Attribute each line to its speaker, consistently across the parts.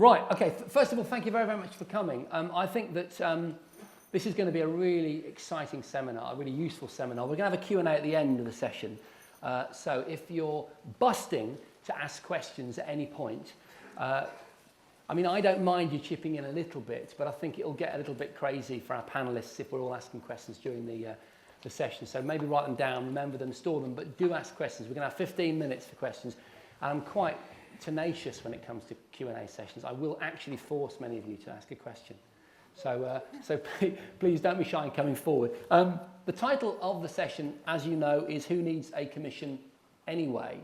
Speaker 1: Right, okay, first of all, thank you very, very much for coming. I think that this is going to be a really exciting seminar, a really useful seminar. We're going to have a Q&A at the end of the session. So if you're busting to ask questions at any point, I mean, I don't mind you chipping in a little bit, but I think it'll get a little bit crazy for our panelists if we're all asking questions during the session. So maybe write them down, remember them, store them, but do ask questions. We're going to have 15 minutes for questions. And I'm quite tenacious when it comes to Q&A sessions. I will actually force many of you to ask a question. So please don't be shy in coming forward. The title of the session, as you know, is Who Needs a Commission Anyway?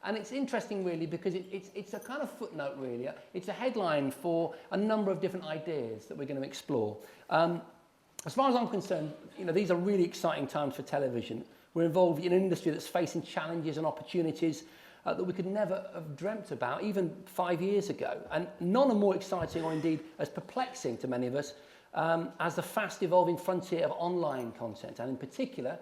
Speaker 1: And it's interesting, really, because it's a kind of footnote, really. It's a headline for a number of different ideas that we're going to explore. As far as I'm concerned, you know, these are really exciting times for television. We're involved in an industry that's facing challenges and opportunities that we could never have dreamt about, even 5 years ago. And none are more exciting or indeed as perplexing to many of us as the fast-evolving frontier of online content, and in particular,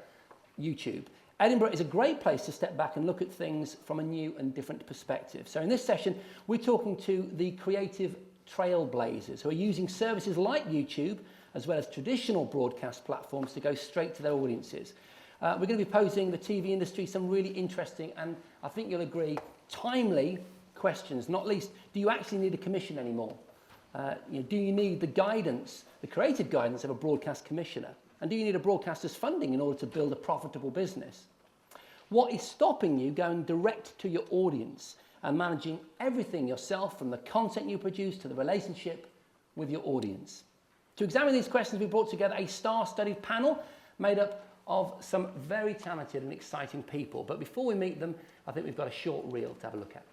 Speaker 1: YouTube. Edinburgh is a great place to step back and look at things from a new and different perspective. So in this session, we're talking to the creative trailblazers who are using services like YouTube, as well as traditional broadcast platforms, to go straight to their audiences. We're going to be posing the TV industry some really interesting and, I think you'll agree, timely questions. Not least, do you actually need a commission anymore? Do you need the guidance, the creative guidance of a broadcast commissioner? And do you need a broadcaster's funding in order to build a profitable business? What is stopping you going direct to your audience and managing everything yourself, from the content you produce to the relationship with your audience? To examine these questions, we brought together a star-studded panel made up of some very talented and exciting people. But before we meet them, I think we've got a short reel to have a look at.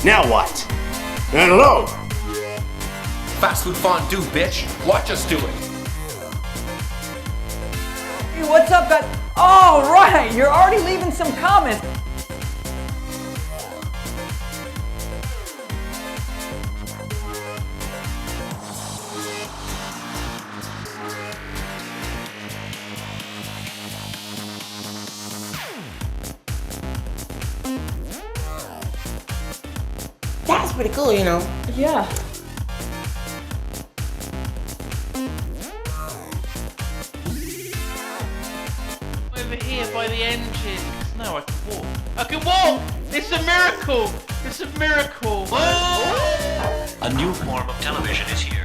Speaker 2: Now what? Hello!
Speaker 3: Fast food fondue, bitch. Watch us do it.
Speaker 4: Hey, what's up, guys? All right, you're already leaving some comments.
Speaker 2: That's pretty cool, you know.
Speaker 4: Yeah.
Speaker 5: Over here by the engine. No, I can walk. I can walk! It's a miracle! It's a miracle! Oh!
Speaker 6: A new form of television is here.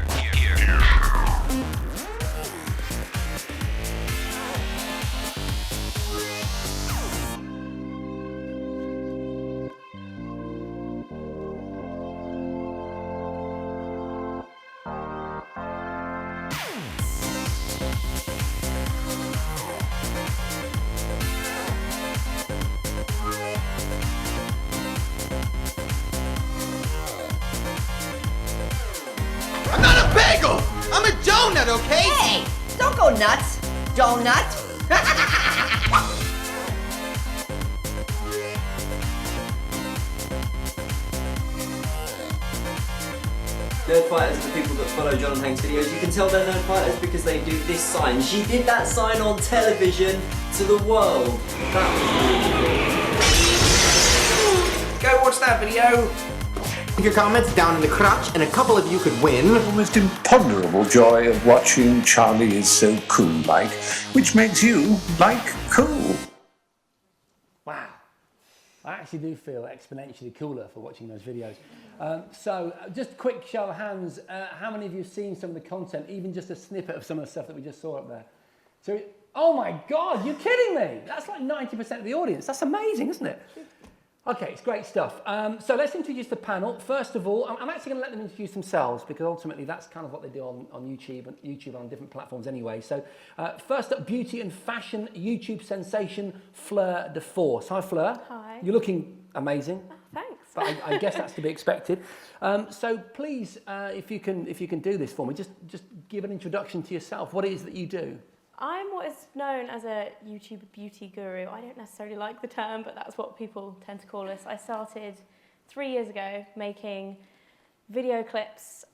Speaker 3: I'm not a bagel! I'm a donut, okay?
Speaker 7: Hey, don't go nuts, donut.
Speaker 8: Nerd fighters are the people that follow John and Hank's videos. You can tell they're nerd fighters because they do this sign. She did that sign on television to the world. That was really cool.
Speaker 3: Go watch that video.
Speaker 9: Your comments down in the crotch, and a couple of you could win.
Speaker 6: The most imponderable joy of watching Charlie Is So Cool-like, which makes you like cool.
Speaker 1: Wow. I actually do feel exponentially cooler for watching those videos. So just a quick show of hands, how many of you have seen some of the content, even just a snippet of some of the stuff that we just saw up there? So, oh my God, you're kidding me. That's like 90% of the audience. That's amazing, isn't it? Okay, it's great stuff. So let's introduce the panel. First of all, I'm actually going to let them introduce themselves because ultimately that's kind of what they do on YouTube and on different platforms anyway. So first up, beauty and fashion YouTube sensation Fleur de Force. Hi, Fleur.
Speaker 10: Hi.
Speaker 1: You're looking amazing.
Speaker 10: Oh, thanks.
Speaker 1: But I guess that's to be expected. So please, if you can do this for me, just give an introduction to yourself. What it is that you do.
Speaker 10: I'm what is known as a YouTube beauty guru. I don't necessarily like the term, but that's what people tend to call us. I started 3 years ago making video clips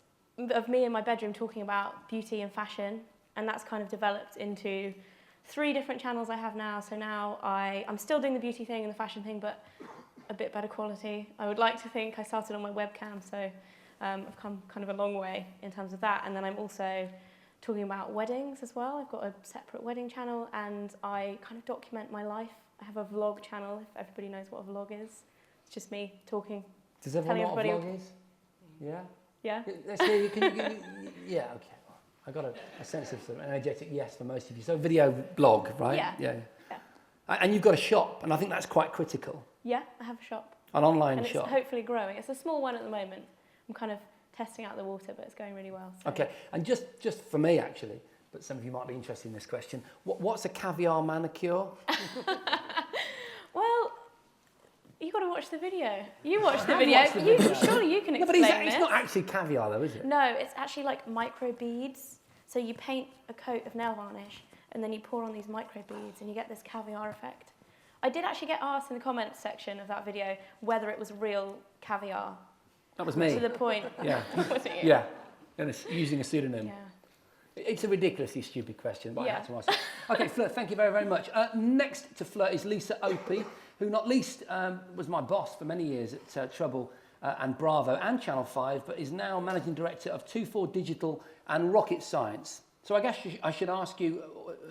Speaker 10: of me in my bedroom talking about beauty and fashion, and that's kind of developed into 3 different channels I have now. So now I'm still doing the beauty thing and the fashion thing, but a bit better quality. I would like to think I started on my webcam, so I've come kind of a long way in terms of that. And then I'm also talking about weddings as well. I've got a separate wedding channel, and I kind of document my life. I have a vlog channel, if everybody knows what a vlog is. It's just me talking.
Speaker 1: Does everyone know what a vlog is? Yeah? Yeah? Let's hear you. Yeah, okay. I got a sense of an energetic yes for most of you. So video blog, right? Yeah. And you've got a shop, and I think that's quite critical.
Speaker 10: Yeah, I have a shop.
Speaker 1: An online
Speaker 10: and
Speaker 1: shop.
Speaker 10: It's hopefully growing. It's a small one at the moment. I'm kind of testing out the water, but it's going really well. So.
Speaker 1: Okay, and just for me actually, but some of you might be interested in this question, what's a caviar manicure?
Speaker 10: Well, you got to watch the video. You watch the video. Surely you can explain
Speaker 1: but it's not actually caviar though, is it?
Speaker 10: No, it's actually like micro beads. So you paint a coat of nail varnish, and then you pour on these micro beads, and you get this caviar effect. I did actually get asked in the comments section of that video whether it was real caviar.
Speaker 1: That was me.
Speaker 10: To the point.
Speaker 1: Yeah.
Speaker 10: Was it you?
Speaker 1: Yeah. And it's using a pseudonym.
Speaker 10: Yeah.
Speaker 1: It's a ridiculously stupid question, but I
Speaker 10: Yeah.
Speaker 1: had to ask it. Okay, Fleur, thank you very, very much. Next to Fleur is Lisa Opie, who not least was my boss for many years at Trouble and Bravo and Channel 5, but is now Managing Director of 24 Digital and Rocket Science. So I guess I should ask you,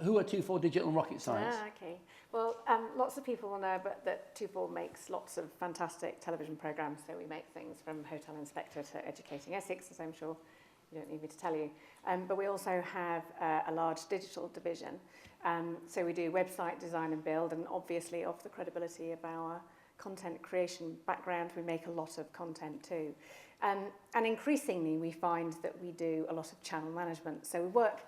Speaker 1: who are 24 Digital and Rocket Science?
Speaker 11: Okay. Well, lots of people will know that 24 makes lots of fantastic television programmes. So we make things from Hotel Inspector to Educating Essex, as I'm sure you don't need me to tell you. But we also have a large digital division. So we do website design and build, and obviously off the credibility of our content creation background, we make a lot of content too. And increasingly, we find that we do a lot of channel management. So we work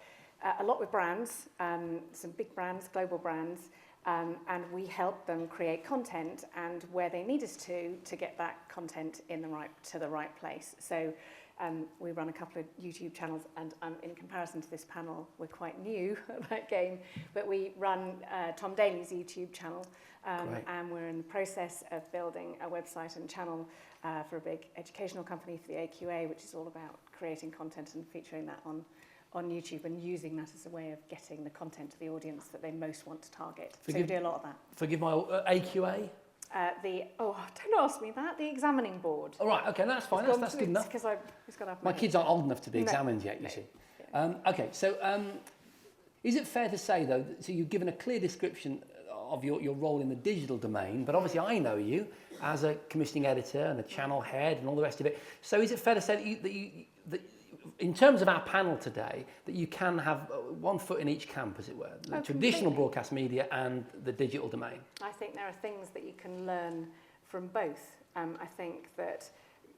Speaker 11: a lot with brands, some big brands, global brands, and we help them create content and where they need us to get that content to the right place. So we run a couple of YouTube channels, and in comparison to this panel, we're quite new at that game, but we run Tom Daly's YouTube channel, and we're in the process of building a website and channel for a big educational company, for the AQA, which is all about creating content and featuring that on YouTube and using that as a way of getting the content to the audience that they most want to target. So we do a lot of that.
Speaker 1: Forgive my AQA?
Speaker 11: Don't ask me that. The examining board.
Speaker 1: All right, okay, that's fine. That's good enough.
Speaker 11: Because
Speaker 1: my kids aren't old enough to be examined yet, you see. Okay, so is it fair to say, though, so you've given a clear description of your role in the digital domain, but obviously I know you as a commissioning editor and a channel head and all the rest of it. So is it fair to say that in terms of our panel today, that you can have one foot in each camp, as it were, the traditional broadcast media and the digital domain?
Speaker 11: I think there are things that you can learn from both. I think that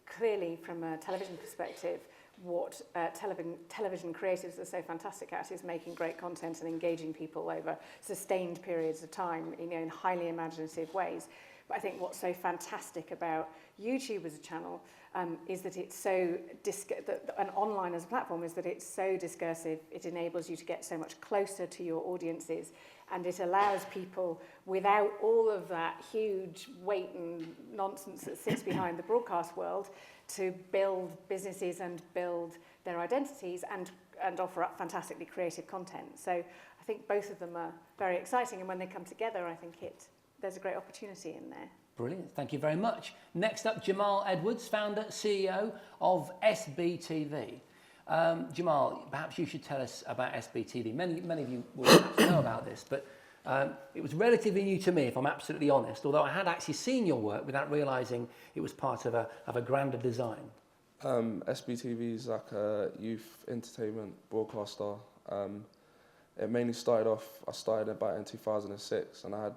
Speaker 11: clearly from a television perspective, what television creatives are so fantastic at is making great content and engaging people over sustained periods of time, in highly imaginative ways. But I think what's so fantastic about YouTube as a channel is that it's so and online as a platform is that it's so discursive. It enables you to get so much closer to your audiences, and it allows people, without all of that huge weight and nonsense that sits behind the broadcast world, to build businesses and build their identities and offer up fantastically creative content. So I think both of them are very exciting, and when they come together, I think there's a great opportunity in there.
Speaker 1: Brilliant, thank you very much. Next up, Jamal Edwards, founder, CEO of SBTV. Jamal, perhaps you should tell us about SBTV. Many of you will perhaps know about this, but it was relatively new to me, if I'm absolutely honest, although I had actually seen your work without realising it was part of a grander design.
Speaker 12: SBTV is like a youth entertainment broadcaster. It mainly started off, I started about in 2006, and I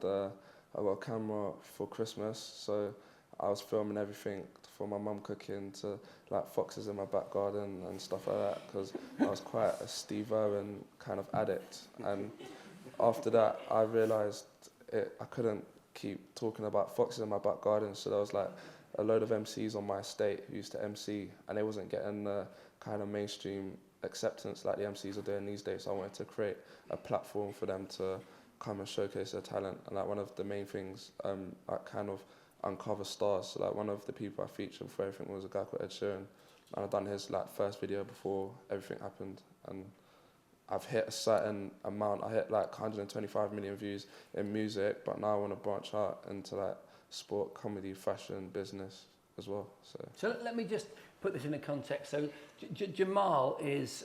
Speaker 12: got a camera for Christmas, so I was filming everything from my mum cooking to like foxes in my back garden and stuff like that, because I was quite a Steve Irwin kind of addict. And after that, I realised I couldn't keep talking about foxes in my back garden, so there was like a load of MCs on my estate who used to MC, and they wasn't getting the kind of mainstream acceptance like the MCs are doing these days. So I wanted to create a platform for them to come and showcase their talent, and like one of the main things I kind of uncover stars. So like one of the people I featured before everything was a guy called Ed Sheeran, and I'd done his like first video before everything happened, and I've hit a certain amount. I hit like 125 million views in music, but now I want to branch out into like sport, comedy, fashion, business as well.
Speaker 1: So let me just put this in a context. So Jamal is,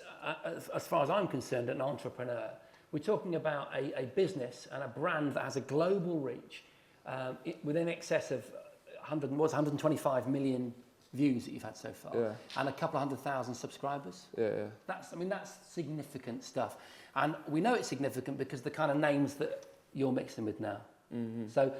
Speaker 1: as far as I'm concerned, an entrepreneur. We're talking about a business and a brand that has a global reach within excess of 125 million views that you've had so far, and a couple of 100,000 subscribers. That's significant stuff, and we know it's significant because the kind of names that you're mixing with now. So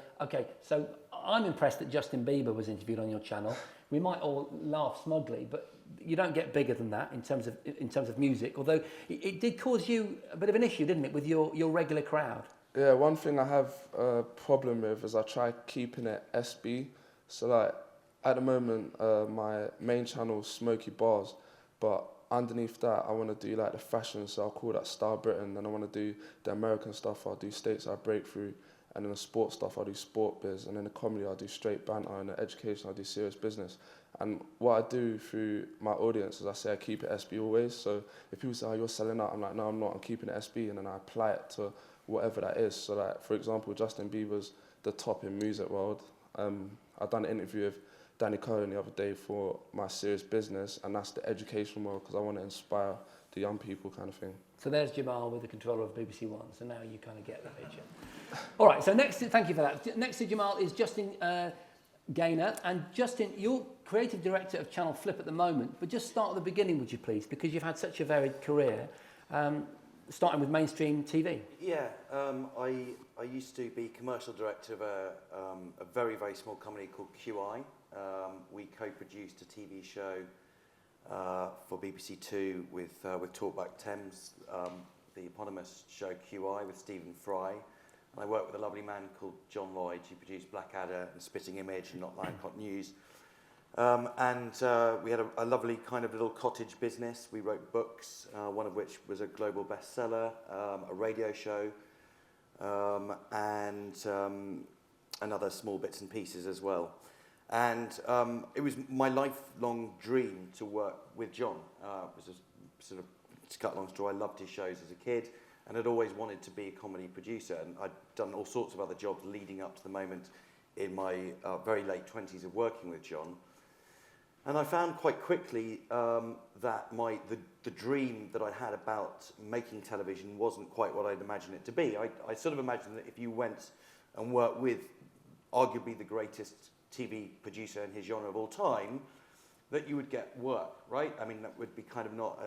Speaker 1: I'm impressed that Justin Bieber was interviewed on your channel. We might all laugh smugly, but you don't get bigger than that in terms of music. Although it did cause you a bit of an issue, didn't it, with your regular crowd?
Speaker 12: Yeah, one thing I have a problem with is I try keeping it SB. So like at the moment, my main channel is Smoky Bars, but underneath that, I want to do like the fashion, so I'll call that Style Britain. Then I want to do the American stuff, I'll do Stateside Breakthrough. And then the sports stuff, I'll do Sport Biz. And then the comedy, I'll do straight banter. And the education, I'll do serious business. And what I do through my audience is I say I keep it SB always. So if people say, oh, you're selling out, I'm like, no, I'm not, I'm keeping it SB. And then I apply it to whatever that is. So like, for example, Justin Bieber's the top in music world. I've done an interview with Danny Cohen the other day for my serious business, and that's the education world, because I want to inspire the young people kind of thing.
Speaker 1: So there's Jamal with the controller of BBC One, so now you kind of get the picture. All right, so thank you for that. Next to Jamal is Justin Gaynor, and Justin, you're creative director of Channel Flip at the moment, but just start at the beginning, would you please, because you've had such a varied career, starting with mainstream TV.
Speaker 13: Yeah, I used to be commercial director of a very, very small company called QI. We co-produced a TV show for BBC Two with Talkback Thames, the eponymous show QI with Stephen Fry. And I worked with a lovely man called John Lloyd, who produced Blackadder and Spitting Image and Not Lion-Caught News. We had a lovely kind of little cottage business. We wrote books, one of which was a global bestseller, a radio show, and other small bits and pieces as well. And it was my lifelong dream to work with John. It was a sort of, to cut a long story, I loved his shows as a kid and had always wanted to be a comedy producer. And I'd done all sorts of other jobs leading up to the moment in my very late 20s of working with John. And I found quite quickly that the dream that I had about making television wasn't quite what I'd imagined it to be. I sort of imagined that if you went and worked with arguably the greatest TV producer in his genre of all time, that you would get work, right? I mean, that would be kind of not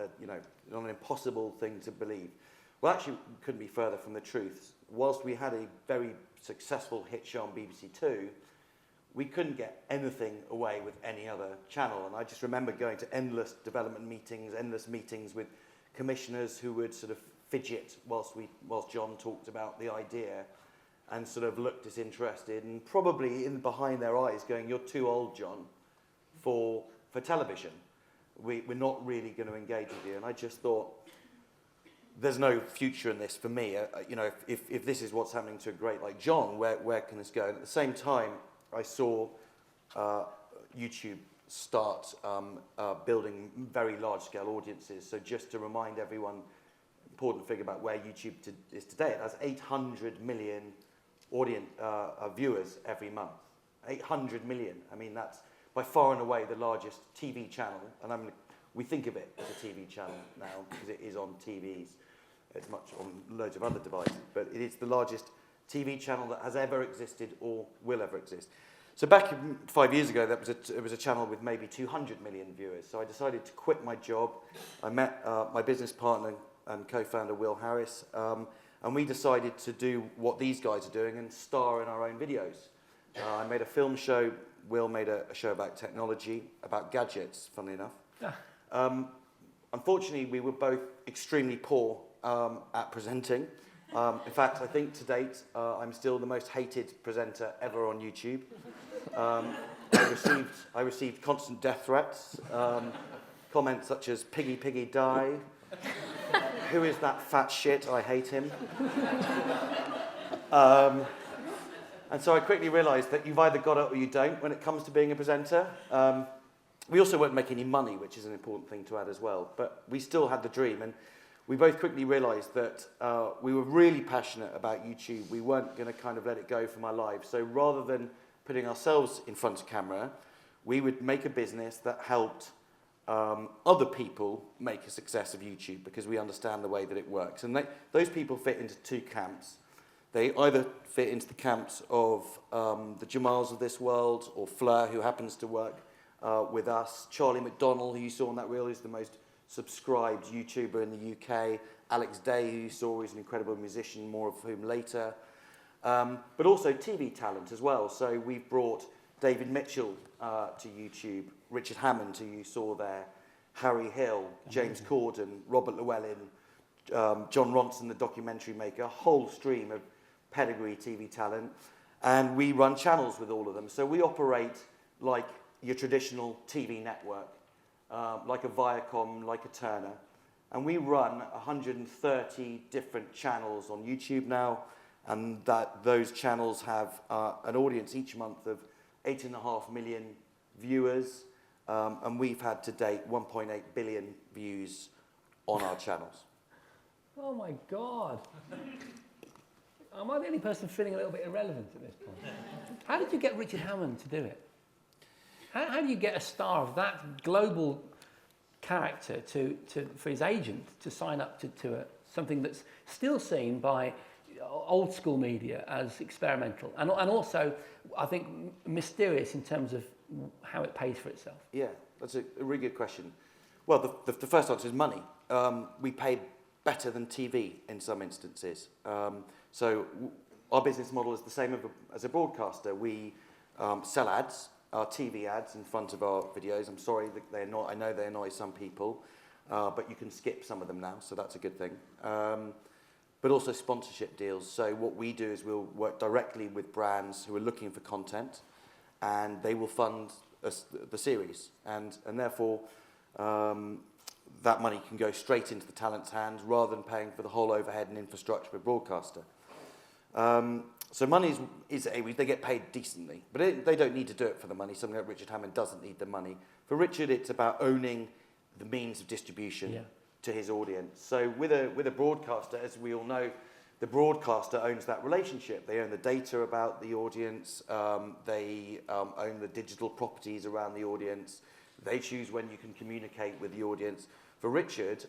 Speaker 13: an impossible thing to believe. Well, actually, it couldn't be further from the truth. Whilst we had a very successful hit show on BBC Two, we couldn't get anything away with any other channel. And I just remember going to endless development meetings, endless meetings with commissioners who would sort of fidget whilst John talked about the idea and sort of looked disinterested and probably in behind their eyes going, you're too old, John, for television. We're not really going to engage with you. And I just thought, there's no future in this for me. If this is what's happening to a great like John, where can this go? And at the same time, I saw YouTube start building very large-scale audiences. So just to remind everyone, important figure about where YouTube is today, it has 800 million viewers every month. 800 million. I mean, that's by far and away the largest TV channel. And we think of it as a TV channel now because it is on TVs. It's much on loads of other devices, but it is the largest TV channel that has ever existed or will ever exist. So back 5 years ago, it was a channel with maybe 200 million viewers. So I decided to quit my job. I met my business partner and co-founder, Will Harris, and we decided to do what these guys are doing and star in our own videos. I made a film show. Will made a show about technology, about gadgets, funnily enough. Yeah. Unfortunately, we were both extremely poor at presenting. In fact, I think to date, I'm still the most hated presenter ever on YouTube. I received constant death threats, comments such as, "Piggy, piggy, die." "Who is that fat shit? I hate him." And so I quickly realised that you've either got it or you don't when it comes to being a presenter. We also weren't making any money, which is an important thing to add as well. But we still had the dream, and we both quickly realised that we were really passionate about YouTube. We weren't going to kind of let it go from our lives. So rather than putting ourselves in front of camera, we would make a business that helped other people make a success of YouTube, because we understand the way that it works. And those people fit into two camps. They either fit into the camps of the Jamals of this world, or Fleur, who happens to work with us. Charlie McDonnell, who you saw on that reel, is the most subscribed YouTuber in the UK. Alex Day, who you saw, is an incredible musician, more of whom later. But also TV talent as well. So we've brought David Mitchell to YouTube, Richard Hammond, who you saw there, Harry Hill, James Corden, Robert Llewellyn, John Ronson, the documentary maker, a whole stream of pedigree TV talent. And we run channels with all of them. So we operate like your traditional TV network, like a Viacom, like a Turner. And we run 130 different channels on YouTube now, and those channels have an audience each month of 8.5 million viewers, and we've had to date 1.8 billion views on our channels.
Speaker 1: Oh my God. Am I the only person feeling a little bit irrelevant at this point? How did you get Richard Hammond to do it? How do you get a star of that global character for his agent to sign up to something that's still seen by old school media as experimental, and also I think mysterious in terms of how it pays for itself?
Speaker 13: Yeah, that's a really good question. Well, the first answer is money. We pay better than TV in some instances. So our business model is the same as a broadcaster. We sell ads, our TV ads in front of our videos. I'm sorry that I know they annoy some people, but you can skip some of them now, so that's a good thing. But also sponsorship deals. So what we do is we'll work directly with brands who are looking for content, and they will fund the series. And therefore, that money can go straight into the talent's hands rather than paying for the whole overhead and infrastructure of a broadcaster. So money they get paid decently, but they don't need to do it for the money. Something like Richard Hammond doesn't need the money. For Richard, it's about owning the means of distribution to his audience. So with a broadcaster, as we all know, the broadcaster owns that relationship. They own the data about the audience. They own the digital properties around the audience. They choose when you can communicate with the audience. For Richard,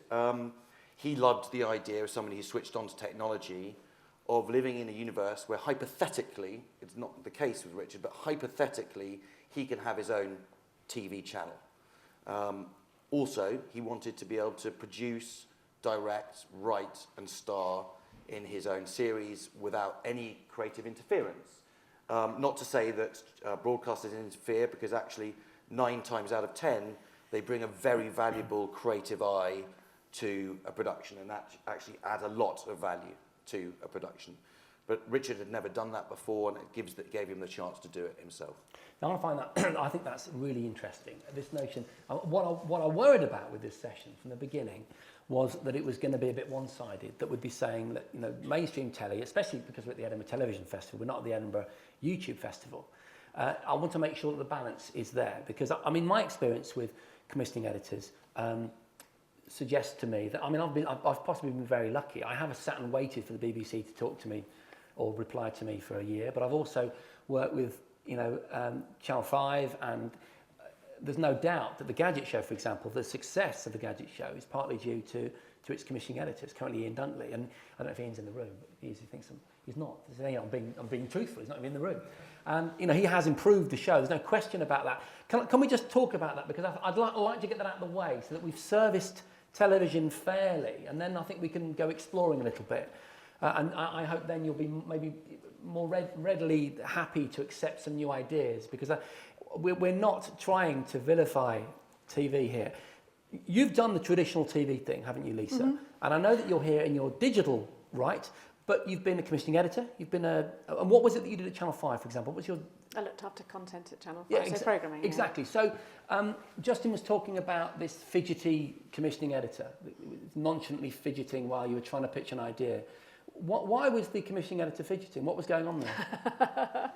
Speaker 13: he loved the idea of somebody who switched on to technology, of living in a universe where hypothetically, it's not the case with Richard, but hypothetically, he can have his own TV channel. Also, he wanted to be able to produce, direct, write, and star in his own series without any creative interference. Not to say that broadcasters interfere, because actually 9 times out of 10, they bring a very valuable creative eye to a production, and that actually adds a lot of value to a production. But Richard had never done that before, and it gave him the chance to do it himself.
Speaker 1: Now, I find that I think that's really interesting. This notion, what I worried about with this session from the beginning was that it was going to be a bit one-sided. That would be saying that mainstream telly, especially because we're at the Edinburgh Television Festival, we're not at the Edinburgh YouTube Festival. I want to make sure that the balance is there, because I mean my experience with commissioning editors suggests to me that I've possibly been very lucky. I haven't sat and waited for the BBC to talk to me or reply to me for a year, but I've also worked with Channel 5, and there's no doubt that the Gadget Show, for example, the success of the Gadget Show is partly due to its commissioning editors, currently Ian Dunkley, and I don't know if Ian's in the room, but he usually thinks he's not. I'm being truthful, he's not even in the room. And he has improved the show, there's no question about that. Can we just talk about that, because I'd like to get that out of the way so that we've serviced television fairly, and then I think we can go exploring a little bit. And I hope then you'll be maybe more readily happy to accept some new ideas, because we're not trying to vilify TV here. You've done the traditional TV thing, haven't you, Lisa? Mm-hmm. And I know that you're here in your digital right, but you've been a commissioning editor. You've been and what was it that you did at Channel 5, for example? What was your...
Speaker 11: I looked after content at Channel 5, so programming.
Speaker 1: Exactly. So Justin was talking about this fidgety commissioning editor, nonchalantly fidgeting while you were trying to pitch an idea. why was the commissioning editor fidgeting? What was going on there?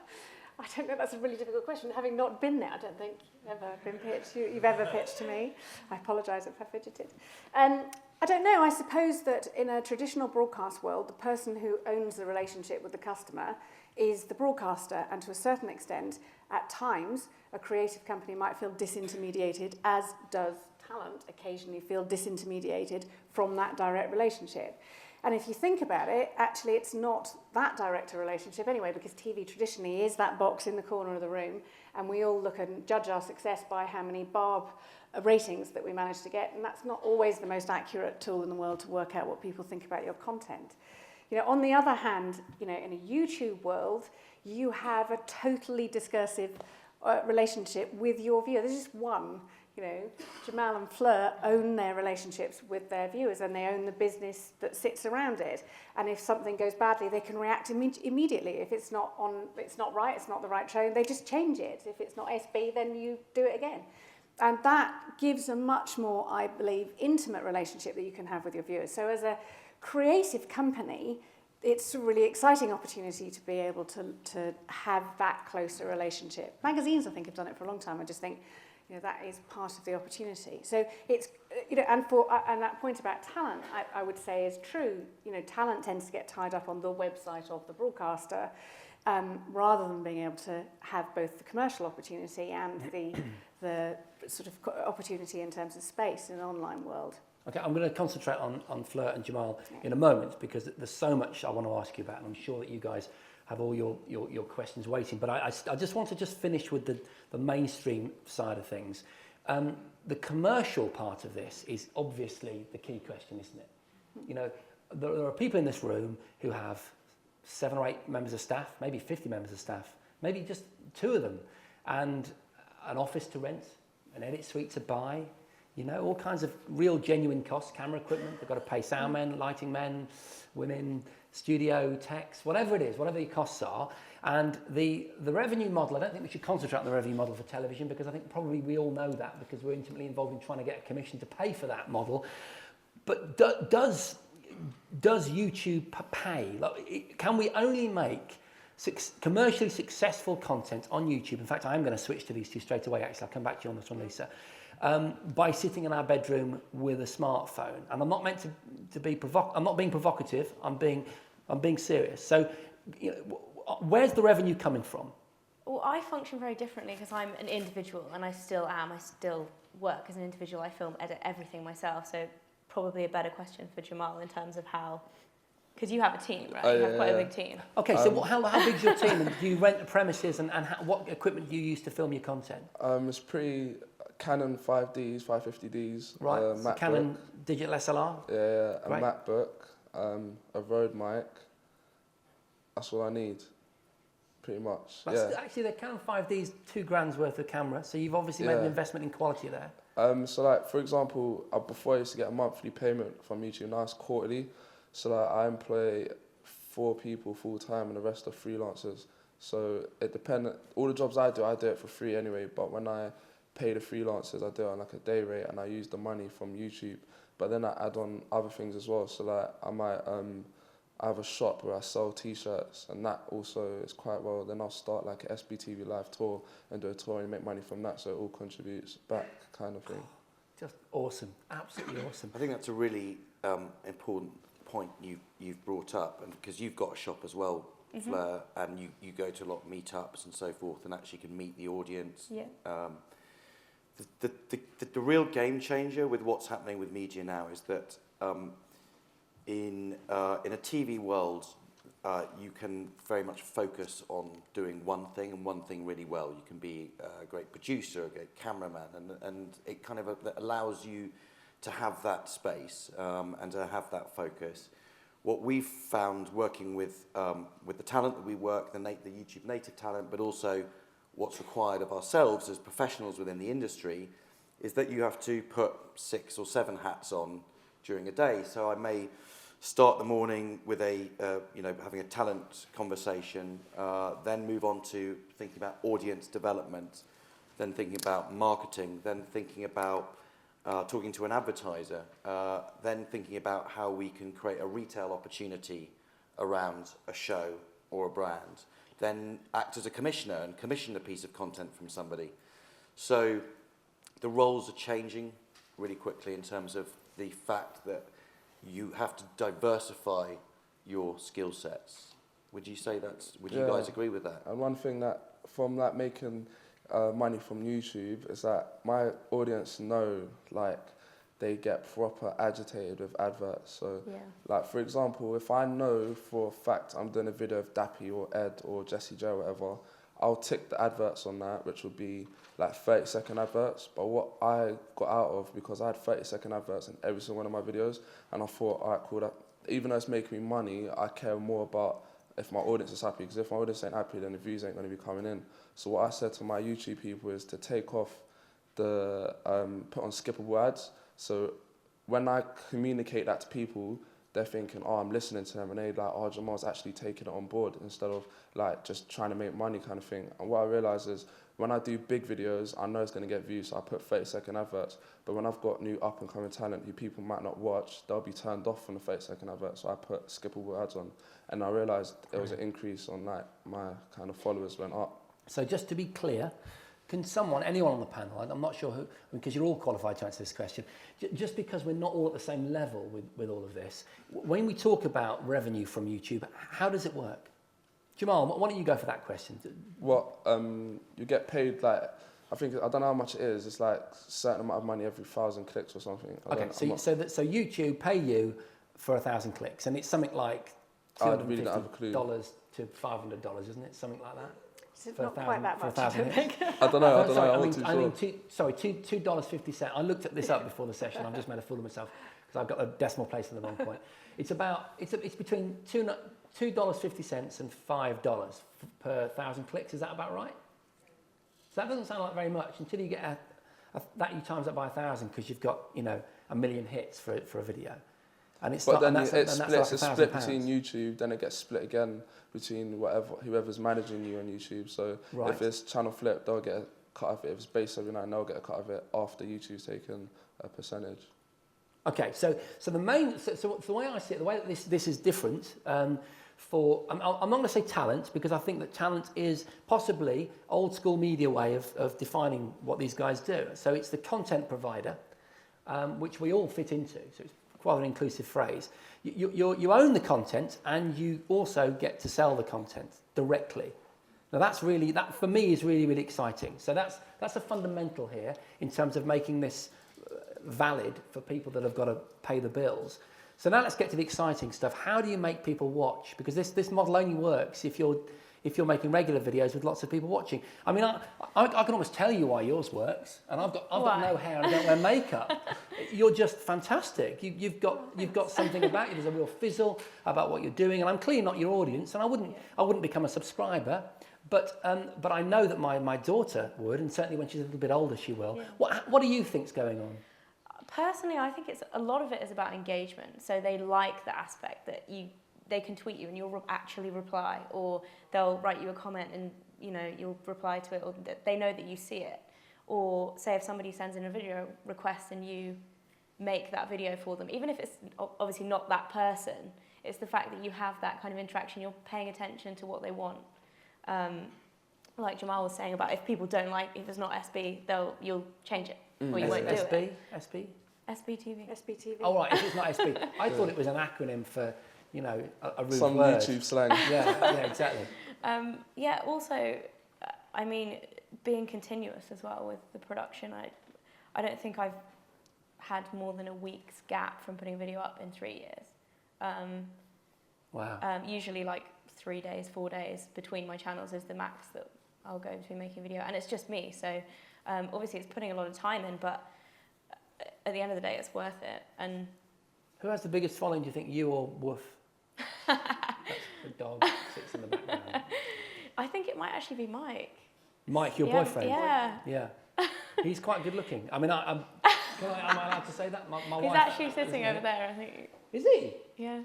Speaker 11: I don't know, that's a really difficult question. Having not been there, I don't think you've ever pitched to me. I apologise if I fidgeted. I don't know, I suppose that in a traditional broadcast world, the person who owns the relationship with the customer is the broadcaster, and to a certain extent, at times, a creative company might feel disintermediated, as does talent occasionally feel disintermediated from that direct relationship. And if you think about it, actually it's not that direct a relationship anyway, because TV traditionally is that box in the corner of the room, and we all look and judge our success by how many Barb ratings that we manage to get, and that's not always the most accurate tool in the world to work out what people think about your content. You know, on the other hand, you know, in a YouTube world, you have a totally discursive relationship with your viewer. There's just one. You know, Jamal and Fleur own their relationships with their viewers, and they own the business that sits around it. And if something goes badly, they can react immediately. If it's not right, it's not the right tone, they just change it. If it's not SB, then you do it again. And that gives a much more, I believe, intimate relationship that you can have with your viewers. So as a creative company, it's a really exciting opportunity to be able to have that closer relationship. Magazines, I think, have done it for a long time. I just think, you know, that is part of the opportunity. So it's, you know, and that point about talent, I would say is true. You know, talent tends to get tied up on the website of the broadcaster, rather than being able to have both the commercial opportunity and the sort of opportunity in terms of space in an online world.
Speaker 1: Okay, I'm going to concentrate on Fleur and Jamal in a moment, because there's so much I want to ask you about, and I'm sure that you guys have all your questions waiting. But I just want to just finish with the mainstream side of things. The commercial part of this is obviously the key question, isn't it? You know, there are people in this room who have 7 or 8 members of staff, maybe 50 members of staff, maybe just 2 of them, and an office to rent, an edit suite to buy, you know, all kinds of real genuine costs, camera equipment, they've got to pay sound men, lighting men, women, studio, techs, whatever it is, whatever the costs are. And the revenue model, I don't think we should concentrate on the revenue model for television, because I think probably we all know that, because we're intimately involved in trying to get a commission to pay for that model. But does YouTube pay? Like, can we only make commercially successful content on YouTube? In fact, I am going to switch to these two straight away, actually. I'll come back to you on this one, Lisa. By sitting in our bedroom with a smartphone. And I'm not meant to be I'm not being provocative, I'm being serious. So, you know, where's the revenue coming from?
Speaker 10: Well, I function very differently because I'm an individual, and I still am. I still work as an individual. I film, edit everything myself. So probably a better question for Jamal in terms of how, because you have a team, right? You have quite a big team. Okay,
Speaker 1: so how big's your team? And do you rent the premises, and what equipment do you use to film your content?
Speaker 12: It's pretty Canon 5Ds, 550Ds.
Speaker 1: Right, so Canon digital SLR?
Speaker 12: Yeah, a MacBook, a Rode mic. That's all I need, pretty much.
Speaker 1: Actually, the Canon 5D's $2,000 worth of camera, so you've obviously made an investment in quality there.
Speaker 12: So like, for example, before I used to get a monthly payment from YouTube, now it's quarterly. So like, I employ 4 people full time and the rest are freelancers. So it depends, all the jobs I do it for free anyway, but when I pay the freelancers, I do it on like a day rate, and I use the money from YouTube. But then I add on other things as well. So like, I might, I have a shop where I sell t-shirts, and that also is quite well. Then I'll start like an SBTV live tour and do a tour and make money from that, so it all contributes back, kind of thing.
Speaker 1: Just awesome, absolutely awesome.
Speaker 13: I think that's a really important point you've brought up, and because you've got a shop as well, Fleur, and you go to a lot of meetups and so forth, and actually can meet the audience.
Speaker 10: Yeah.
Speaker 13: The real game changer with what's happening with media now is that in a TV world, you can very much focus on doing one thing and one thing really well. You can be a great producer, a great cameraman, and it kind of allows you to have that space and to have that focus. What we've found working with the talent that we work, the YouTube native talent, but also what's required of ourselves as professionals within the industry, is that you have to put 6 or 7 hats on during a day. So I may start the morning with having a talent conversation, then move on to thinking about audience development, then thinking about marketing, then thinking about talking to an advertiser, then thinking about how we can create a retail opportunity around a show or a brand, then act as a commissioner and commission a piece of content from somebody. So the roles are changing really quickly in terms of the fact that you have to diversify your skill sets. Would you say would you guys agree with that?
Speaker 12: And one thing that, from like making money from YouTube, is that my audience know, like, they get proper agitated with adverts. So, like, for example, if I know for a fact I'm doing a video of Dappy or Ed or Jessie J or whatever, I'll tick the adverts on that, which would be like 30-second adverts. But what I got out of, because I had 30-second adverts in every single one of my videos, and I thought, all right, cool, that, even though it's making me money, I care more about if my audience is happy, because if my audience ain't happy, then the views ain't going to be coming in. So what I said to my YouTube people is to take off the, put on skippable ads. So when I communicate that to people, they're thinking, oh, I'm listening to them, and they're like, oh, Jamal's actually taking it on board, instead of like just trying to make money kind of thing. And what I realise is, when I do big videos, I know it's going to get views, so I put 30-second adverts. But when I've got new up-and-coming talent who people might not watch, they'll be turned off from the 30-second adverts, so I put skippable ads on. And I realised there was an increase on like my kind of followers went up.
Speaker 1: So just to be clear, can someone, anyone on the panel, I'm not sure who, because you're all qualified to answer this question, just because we're not all at the same level with all of this, when we talk about revenue from YouTube, how does it work? Jamal, why don't you go for that question?
Speaker 12: What, you get paid, like, I don't know how much it is, it's like a certain amount of money every 1,000 clicks or something.
Speaker 1: Okay, so YouTube pay you for 1,000 clicks, and it's something like $250 to $500, isn't it? Something like that?
Speaker 11: It's not quite that much, I don't think.
Speaker 12: I don't know, I'm not
Speaker 1: too sure. $2.50. I looked at this up before the session. I've just made a fool of myself because I've got the decimal place in the wrong point. It's between $2.50 and $5 per 1,000 clicks. Is that about right? So that doesn't sound like very much until you get that you times that by 1,000, because you've got 1 million hits for a video. And it's
Speaker 12: but then it's split between YouTube, then it gets split again between whoever's managing you on YouTube. So if it's channel flip, they'll get a cut of it. If it's base every night, they'll get a cut of it after YouTube's taken a percentage.
Speaker 1: Okay, so the way I see it, the way that this is different for, I'm not going to say talent, because I think that talent is possibly old school media way of defining what these guys do. So it's the content provider, which we all fit into. So it's quite an inclusive phrase. You own the content, and you also get to sell the content directly. Now that for me is really, really exciting. So that's a fundamental here in terms of making this valid for people that have got to pay the bills. So now let's get to the exciting stuff. How do you make people watch? Because this model only works if you're making regular videos with lots of people watching. I mean, I can almost tell you why yours works, and I've got no hair and I don't wear makeup. You're just fantastic. You've got something about you. There's a real fizzle about what you're doing, and I'm clearly not your audience, and I wouldn't become a subscriber. But I know that my daughter would, and certainly when she's a little bit older, she will. Yeah. What do you think's going on?
Speaker 10: Personally, I think a lot of it is about engagement. So they like the aspect that they can tweet you and you'll actually reply, or they'll write you a comment and you'll reply to it, or they know that you see it. Or say if somebody sends in a video request and you make that video for them, even if it's obviously not that person, it's the fact that you have that kind of interaction, you're paying attention to what they want. Like Jamal was saying about if people don't like, if it's not SB, you'll change it, or you won't do it.
Speaker 1: SB?
Speaker 10: SBTV.
Speaker 11: SBTV.
Speaker 1: Oh right, if it's not SB. I thought it was an acronym for, a rude
Speaker 12: some
Speaker 1: word.
Speaker 12: YouTube slang.
Speaker 1: Yeah, exactly.
Speaker 10: Also, I mean, being continuous as well with the production. I don't think I've had more than a week's gap from putting a video up in 3 years.
Speaker 1: Wow.
Speaker 10: Usually like 3 days, 4 days between my channels is the max that I'll go between making a video, and it's just me. So obviously it's putting a lot of time in, but at the end of the day, it's worth it. And
Speaker 1: who has the biggest following, do you think, you or Woof? That's the dog sits in the background.
Speaker 10: I think it might actually be Mike.
Speaker 1: Mike, your boyfriend?
Speaker 10: Yeah.
Speaker 1: Yeah. He's quite good looking. I mean, am I allowed to say that? My
Speaker 10: He's
Speaker 1: wife
Speaker 10: actually sitting over there, I think.
Speaker 1: Is he?
Speaker 10: Yeah.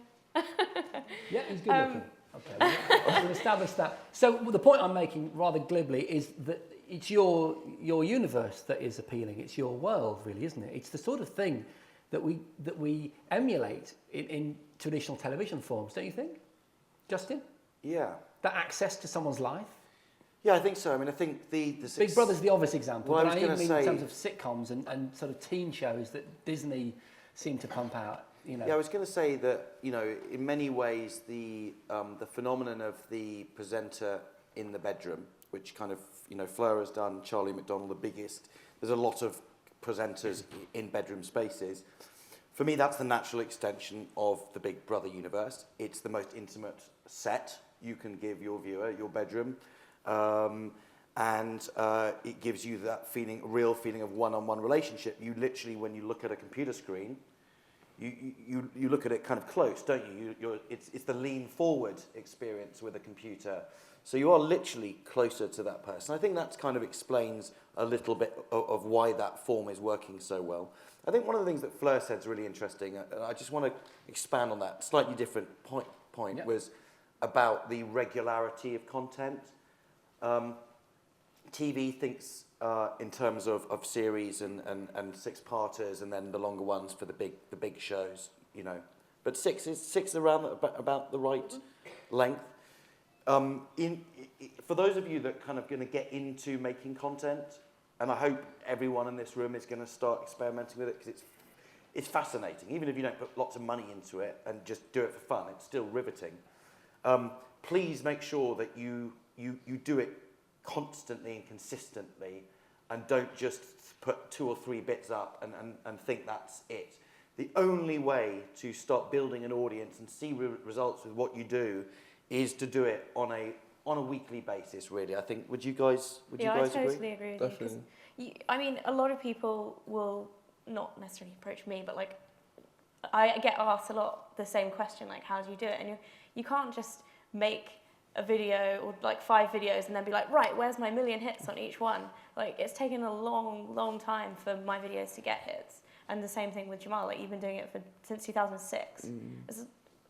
Speaker 1: Yeah, he's good looking. Okay, we'll establish that. So the point I'm making, rather glibly, is that it's your universe that is appealing. It's your world, really, isn't it? It's the sort of thing that we emulate in traditional television forms, don't you think? Justin?
Speaker 13: Yeah.
Speaker 1: That access to someone's life?
Speaker 13: Yeah, I think so. I mean, I think the
Speaker 1: Big Brother's the obvious example,
Speaker 13: Well,
Speaker 1: but
Speaker 13: I was
Speaker 1: I
Speaker 13: gonna
Speaker 1: even mean in
Speaker 13: say-
Speaker 1: terms of sitcoms and sort of teen shows that Disney seem to pump out, you know.
Speaker 13: Yeah, I was going to say that, you know, in many ways, the phenomenon of the presenter in the bedroom, which kind of, you know, Fleur has done, Charlie McDonnell, the biggest. There's a lot of presenters in bedroom spaces. For me, that's the natural extension of the Big Brother universe. It's the most intimate set you can give your viewer, your bedroom. And it gives you that feeling, real feeling of one-on-one relationship. You literally, when you look at a computer screen, you look at it kind of close, don't you? It's the lean forward experience with a computer. So you are literally closer to that person. I think that kind of explains a little bit of why that form is working so well. I think one of the things that Fleur said is really interesting, and I just want to expand on that, slightly different point
Speaker 1: Yep.
Speaker 13: was about the regularity of content. TV thinks in terms of series and six-parters, and then the longer ones for the big shows, you know. But six is around about the right length. For those of you that kind of going to get into making content, and I hope everyone in this room is going to start experimenting with it, because it's fascinating. Even if you don't put lots of money into it and just do it for fun, it's still riveting. Please make sure that you do it constantly and consistently, and don't just put 2 or 3 bits up and think that's it. The only way to start building an audience and see results with what you do is to do it on a weekly basis, really. I think, would you guys agree?
Speaker 10: I totally agree with
Speaker 12: Definitely.
Speaker 10: you. I mean, a lot of people will not necessarily approach me, but like, I get asked a lot the same question, like, how do you do it? And you can't just make a video or like 5 videos and then be like, right, where's my 1 million hits on each one? Like, it's taken a long time for my videos to get hits. And the same thing with Jamal, like, you've been doing it since 2006. It's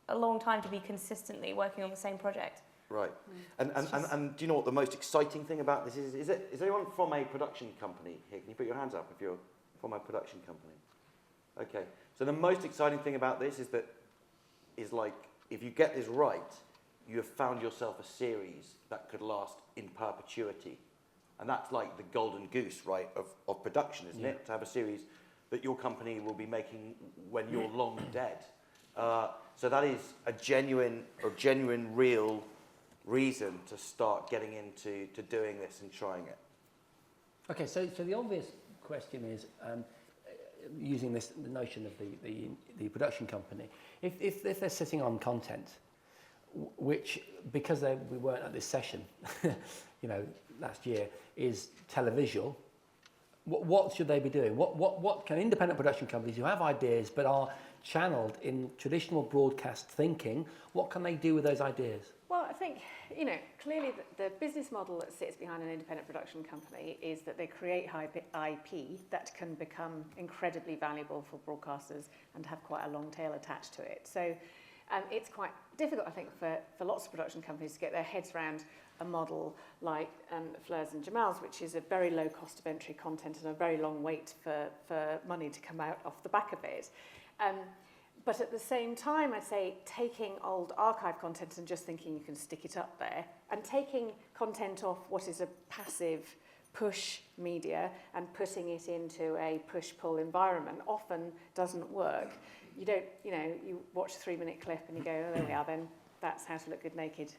Speaker 10: a long time to be consistently working on the same project.
Speaker 13: Right. And do you know what the most exciting thing about this is? Is anyone from a production company here? Can you put your hands up if you're from a production company? Okay. So the most exciting thing about this is like, if you get this right, you have found yourself a series that could last in perpetuity. And that's like the golden goose, right, of production, isn't it? To have a series that your company will be making when you're long dead. So that is a genuine, real reason to start getting into doing this and trying it.
Speaker 1: Okay, so the obvious question is, using the notion of the production company, if they're sitting on content, which, because we weren't at this session, you know, last year, is televisual, what should they be doing? What can independent production companies who have ideas but are channeled in traditional broadcast thinking, what can they do with those ideas?
Speaker 11: Well, I think, you know, clearly the business model that sits behind an independent production company is that they create IP that can become incredibly valuable for broadcasters and have quite a long tail attached to it. So it's quite difficult, I think, for lots of production companies to get their heads around a model like Fleur's and Jamal's, which is a very low cost of entry content and a very long wait for money to come out off the back of it. But at the same time, I'd say taking old archive content and just thinking you can stick it up there, and taking content off what is a passive push media and putting it into a push-pull environment often doesn't work. You don't, you know, you watch a 3-minute clip and you go, oh, there we are then, that's how to look good naked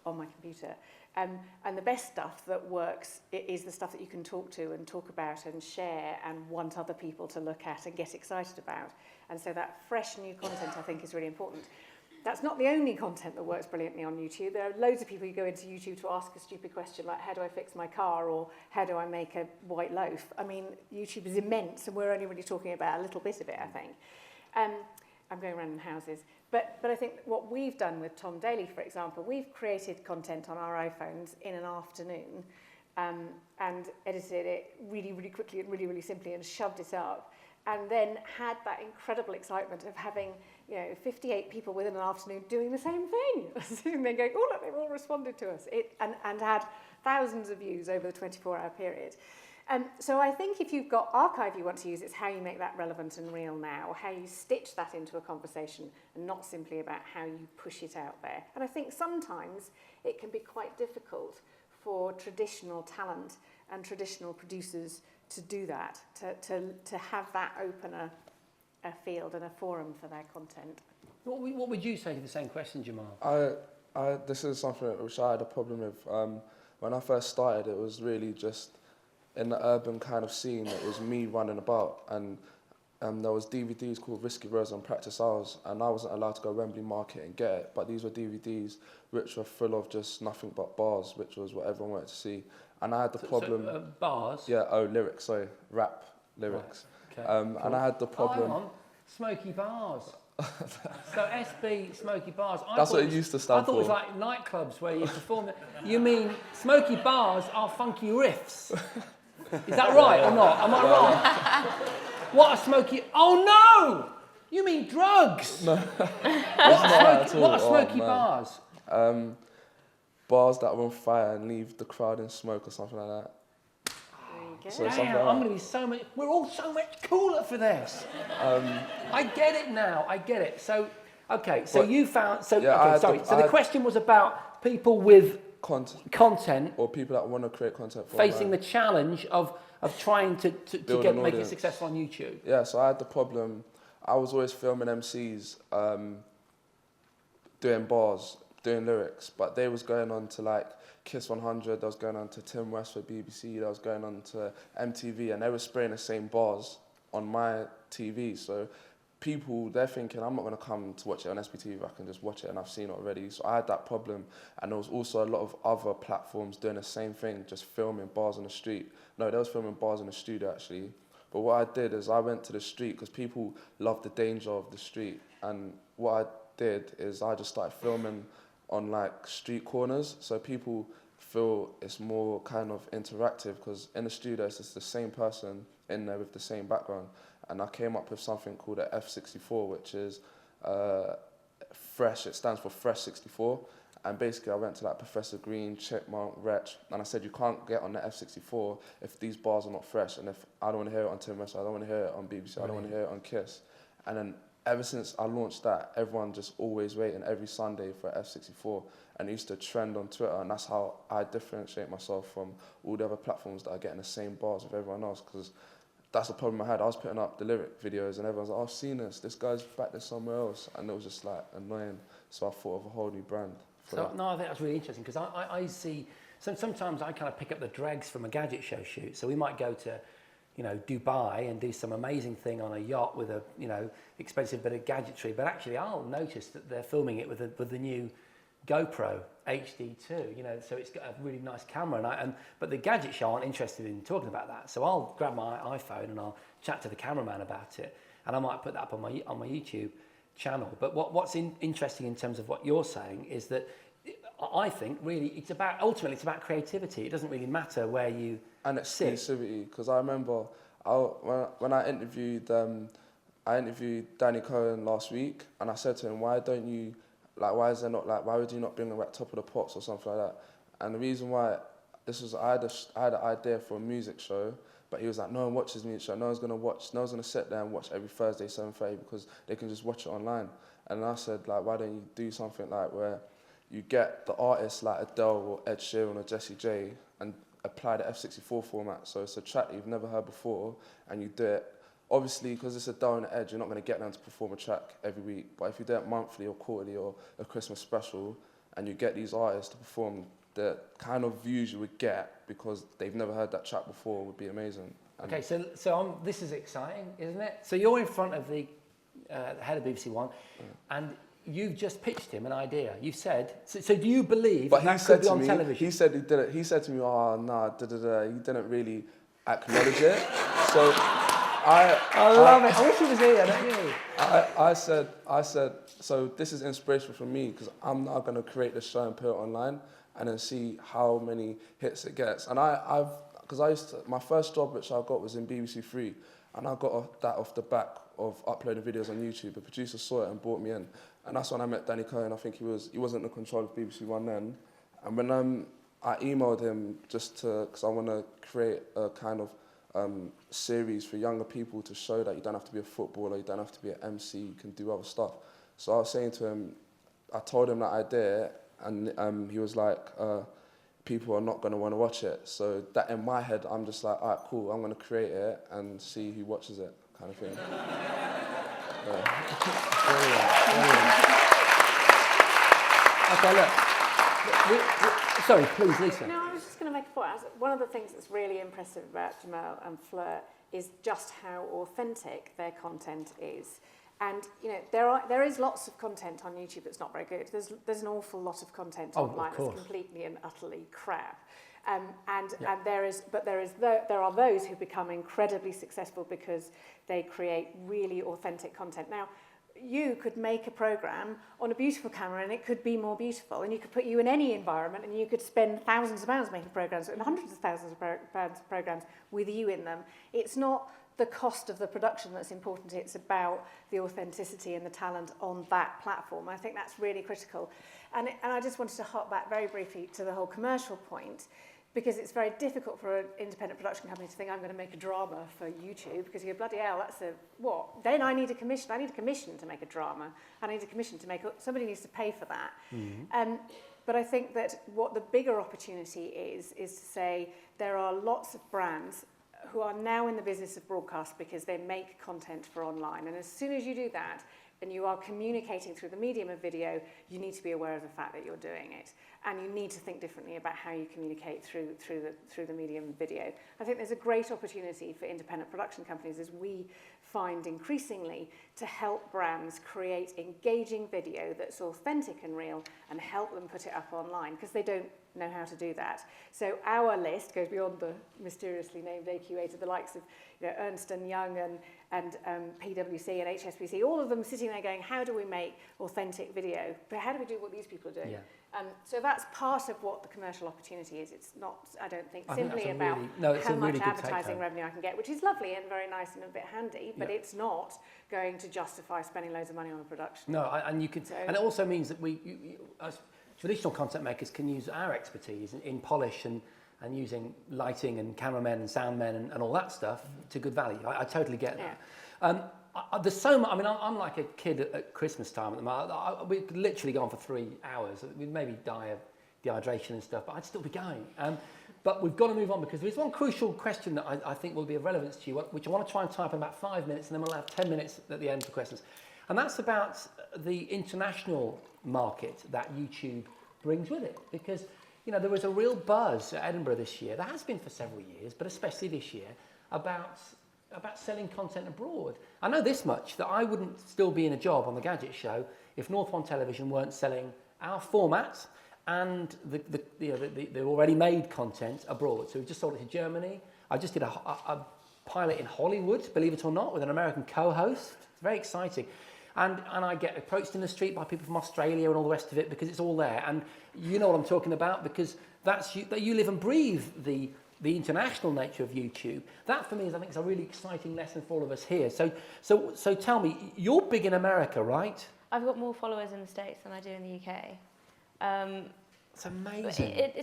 Speaker 11: on my computer. And the best stuff that works is the stuff that you can talk to and talk about and share and want other people to look at and get excited about. And so that fresh new content, I think, is really important. That's not the only content that works brilliantly on YouTube. There are loads of people who go into YouTube to ask a stupid question like, how do I fix my car, or how do I make a white loaf? I mean, YouTube is immense, and we're only really talking about a little bit of it, I think. I'm going around in houses. But I think what we've done with Tom Daly, for example, we've created content on our iPhones in an afternoon and edited it really, really quickly and really, really simply and shoved it up, and then had that incredible excitement of having, you know, 58 people within an afternoon doing the same thing. Sitting there going, oh, look, they've all responded to us. And had thousands of views over the 24-hour period. So I think if you've got archive you want to use, it's how you make that relevant and real now, how you stitch that into a conversation and not simply about how you push it out there. And I think sometimes it can be quite difficult for traditional talent and traditional producers to do that, to have that open a field and a forum for their content.
Speaker 1: What would you say to the same question, Jamal?
Speaker 12: This is something which I had a problem with. When I first started, it was really just in the urban kind of scene. It was me running about, and there was DVDs called Risky Roads and Practice Hours, and I wasn't allowed to go Wembley Market and get it, but these were DVDs which were full of just nothing but bars, which was what everyone wanted to see. And I had the problem...
Speaker 1: bars?
Speaker 12: Yeah, lyrics, sorry, rap lyrics.
Speaker 1: Right. Okay,
Speaker 12: cool. And I had the problem...
Speaker 1: hang on, Smoky Bars. So SB, Smoky Bars.
Speaker 12: That's what it used to stand for.
Speaker 1: I thought it was like nightclubs where you perform. You mean Smoky Bars are funky riffs? Is that right or not? Am I wrong? What are Smoky... Oh no! You mean drugs?
Speaker 12: No.
Speaker 1: What are Smoky Bars?
Speaker 12: Bars that are on fire and leave the crowd in smoke or something like that.
Speaker 1: So damn, I'm going to be so much... We're all so much cooler for this. I get it now. I get it. So, okay, so you found... So,
Speaker 12: yeah,
Speaker 1: okay, sorry. So the question was about people with content
Speaker 12: or people that want to create content for
Speaker 1: facing the challenge of trying to make it successful on YouTube.
Speaker 12: Yeah, so I had the problem. I was always filming MCs doing bars, doing lyrics, but they was going on to like Kiss 100, they was going on to Tim West for BBC, they was going on to MTV, and they were spraying the same bars on my TV. So people, they're thinking, I'm not going to come to watch it on SBTV, I can just watch it and I've seen it already. So I had that problem, and there was also a lot of other platforms doing the same thing, just filming bars on the street. No, they was filming bars in the studio actually. But what I did is I went to the street because people love the danger of the street. And what I did is I just started filming on like street corners, so people feel it's more kind of interactive, because in the studio it's just the same person in there with the same background. And I came up with something called a F64, which is fresh. It stands for Fresh 64. And basically I went to like Professor Green, Chipmunk, Wretch, and I said, you can't get on the F64 if these bars are not fresh, and if I don't want to hear it on Tim West, I don't want to hear it on BBC, I don't want to hear it on Kiss. And then ever since I launched that, everyone just always waiting every Sunday for F64, and it used to trend on Twitter, and that's how I differentiate myself from all the other platforms that are getting the same bars with everyone else, because that's the problem I had. I was putting up the lyric videos and everyone's like, oh, I've seen this guy's back there somewhere else, and it was just like annoying, so I thought of a whole new brand.
Speaker 1: So, no, I think that's really interesting, because I see, sometimes I kind of pick up the dregs from a gadget show shoot, so we might go to, you know, Dubai and do some amazing thing on a yacht with a, you know, expensive bit of gadgetry. But actually, I'll notice that they're filming it with the new GoPro HD2. You know, so it's got a really nice camera. But the gadget show aren't interested in talking about that. So I'll grab my iPhone and I'll chat to the cameraman about it, and I might put that up on my YouTube channel. But what's interesting in terms of what you're saying is that I think really ultimately it's about creativity. It doesn't really matter where you
Speaker 12: and exclusivity, because I remember when I interviewed Danny Cohen last week, and I said to him, why would you not bring like Top of the Pops or something like that? And the reason why I had an idea for a music show, but he was like, no one watches music show, no one's gonna sit there and watch every Thursday 7:30 because they can just watch it online. And I said, like, why don't you do something like where you get the artists like Adele or Ed Sheeran or Jessie J and apply the F64 format, so it's a track that you've never heard before, and you do it. Obviously, because it's Adele and Ed, you're not going to get them to perform a track every week, but if you do it monthly or quarterly or a Christmas special, and you get these artists to perform, the kind of views you would get because they've never heard that track before would be amazing. And
Speaker 1: okay, so this is exciting, isn't it? So you're in front of the head of BBC One, and you've just pitched him an idea. You said, so do you believe that could be on television?
Speaker 12: He said he did it. He said to me, oh, no, he didn't really acknowledge it. So I
Speaker 1: love it. I wish he was here, don't you?
Speaker 12: I said, so this is inspirational for me, because I'm now going to create this show and put it online and then see how many hits it gets. And my first job which I got was in BBC Three, and I got that off the back of uploading videos on YouTube. A producer saw it and brought me in. And that's when I met Danny Cohen. I think he wasn't in control of BBC One then. And I emailed him just because I want to create a kind of series for younger people to show that you don't have to be a footballer, you don't have to be an MC, you can do other stuff. So I was saying to him, I told him that idea, and he was like, people are not going to want to watch it. So that in my head, I'm just like, all right, cool, I'm going to create it and see who watches it, kind of thing.
Speaker 1: Okay, look. Sorry, please, Lisa.
Speaker 11: No, I was just going to make a point. One of the things that's really impressive about Jamal and Fleur is just how authentic their content is. And you know, there is lots of content on YouTube that's not very good. There's an awful lot of content online that's completely and utterly crap. There are those who become incredibly successful because they create really authentic content. Now, you could make a program on a beautiful camera and it could be more beautiful, and you could put you in any environment and you could spend thousands of pounds making programs and hundreds of thousands of pounds of programs with you in them. It's not the cost of the production that's important, it's about the authenticity and the talent on that platform. I think that's really critical. And I just wanted to hop back very briefly to the whole commercial point, because it's very difficult for an independent production company to think, I'm going to make a drama for YouTube, because you go, bloody hell, that's a, what? Then I need a commission. I need a commission to make a drama. I need a commission to make, somebody needs to pay for that. Mm-hmm. But I think that what the bigger opportunity is to say there are lots of brands who are now in the business of broadcast because they make content for online. And as soon as you do that, and you are communicating through the medium of video, you need to be aware of the fact that you're doing it. And you need to think differently about how you communicate through the medium of video. I think there's a great opportunity for independent production companies, as we find increasingly, to help brands create engaging video that's authentic and real and help them put it up online, because they don't know how to do that. So our list goes beyond the mysteriously named AQA to the likes of Ernst & Young and PwC and HSBC, all of them sitting there going, how do we make authentic video? But how do we do what these people are doing?
Speaker 1: Yeah.
Speaker 11: So that's part of what the commercial opportunity is. It's not, I don't think, simply about how much advertising revenue I can get, which is lovely and very nice and a bit handy, but it's not going to justify spending loads of money on a production.
Speaker 1: No, and you can, and it also means that as traditional content makers can use our expertise in polish and using lighting and cameramen and soundmen and all that stuff to good value. I totally get that. Yeah. There's so much. I mean, I'm like a kid at Christmas time at the moment. We could literally go on for 3 hours. We'd maybe die of dehydration and stuff, but I'd still be going. But we've got to move on, because there's one crucial question that I think will be of relevance to you, which I want to try and type in about 5 minutes, and then we'll have 10 minutes at the end for questions. And that's about the international market that YouTube brings with it, because there was a real buzz at Edinburgh this year. There has been for several years, but especially this year, about selling content abroad. I know this much, that I wouldn't still be in a job on the Gadget Show if North One Television weren't selling our format and the already made content abroad. So we just sold it to Germany. I just did a pilot in Hollywood, believe it or not, with an American co-host. It's very exciting. And I get approached in the street by people from Australia and all the rest of it, because it's all there. And you know what I'm talking about, because that you live and breathe the international nature of YouTube. That for me is, I think, is a really exciting lesson for all of us here. So tell me, you're big in America, right?
Speaker 10: I've got more followers in the States than I do in the UK.
Speaker 1: It's amazing.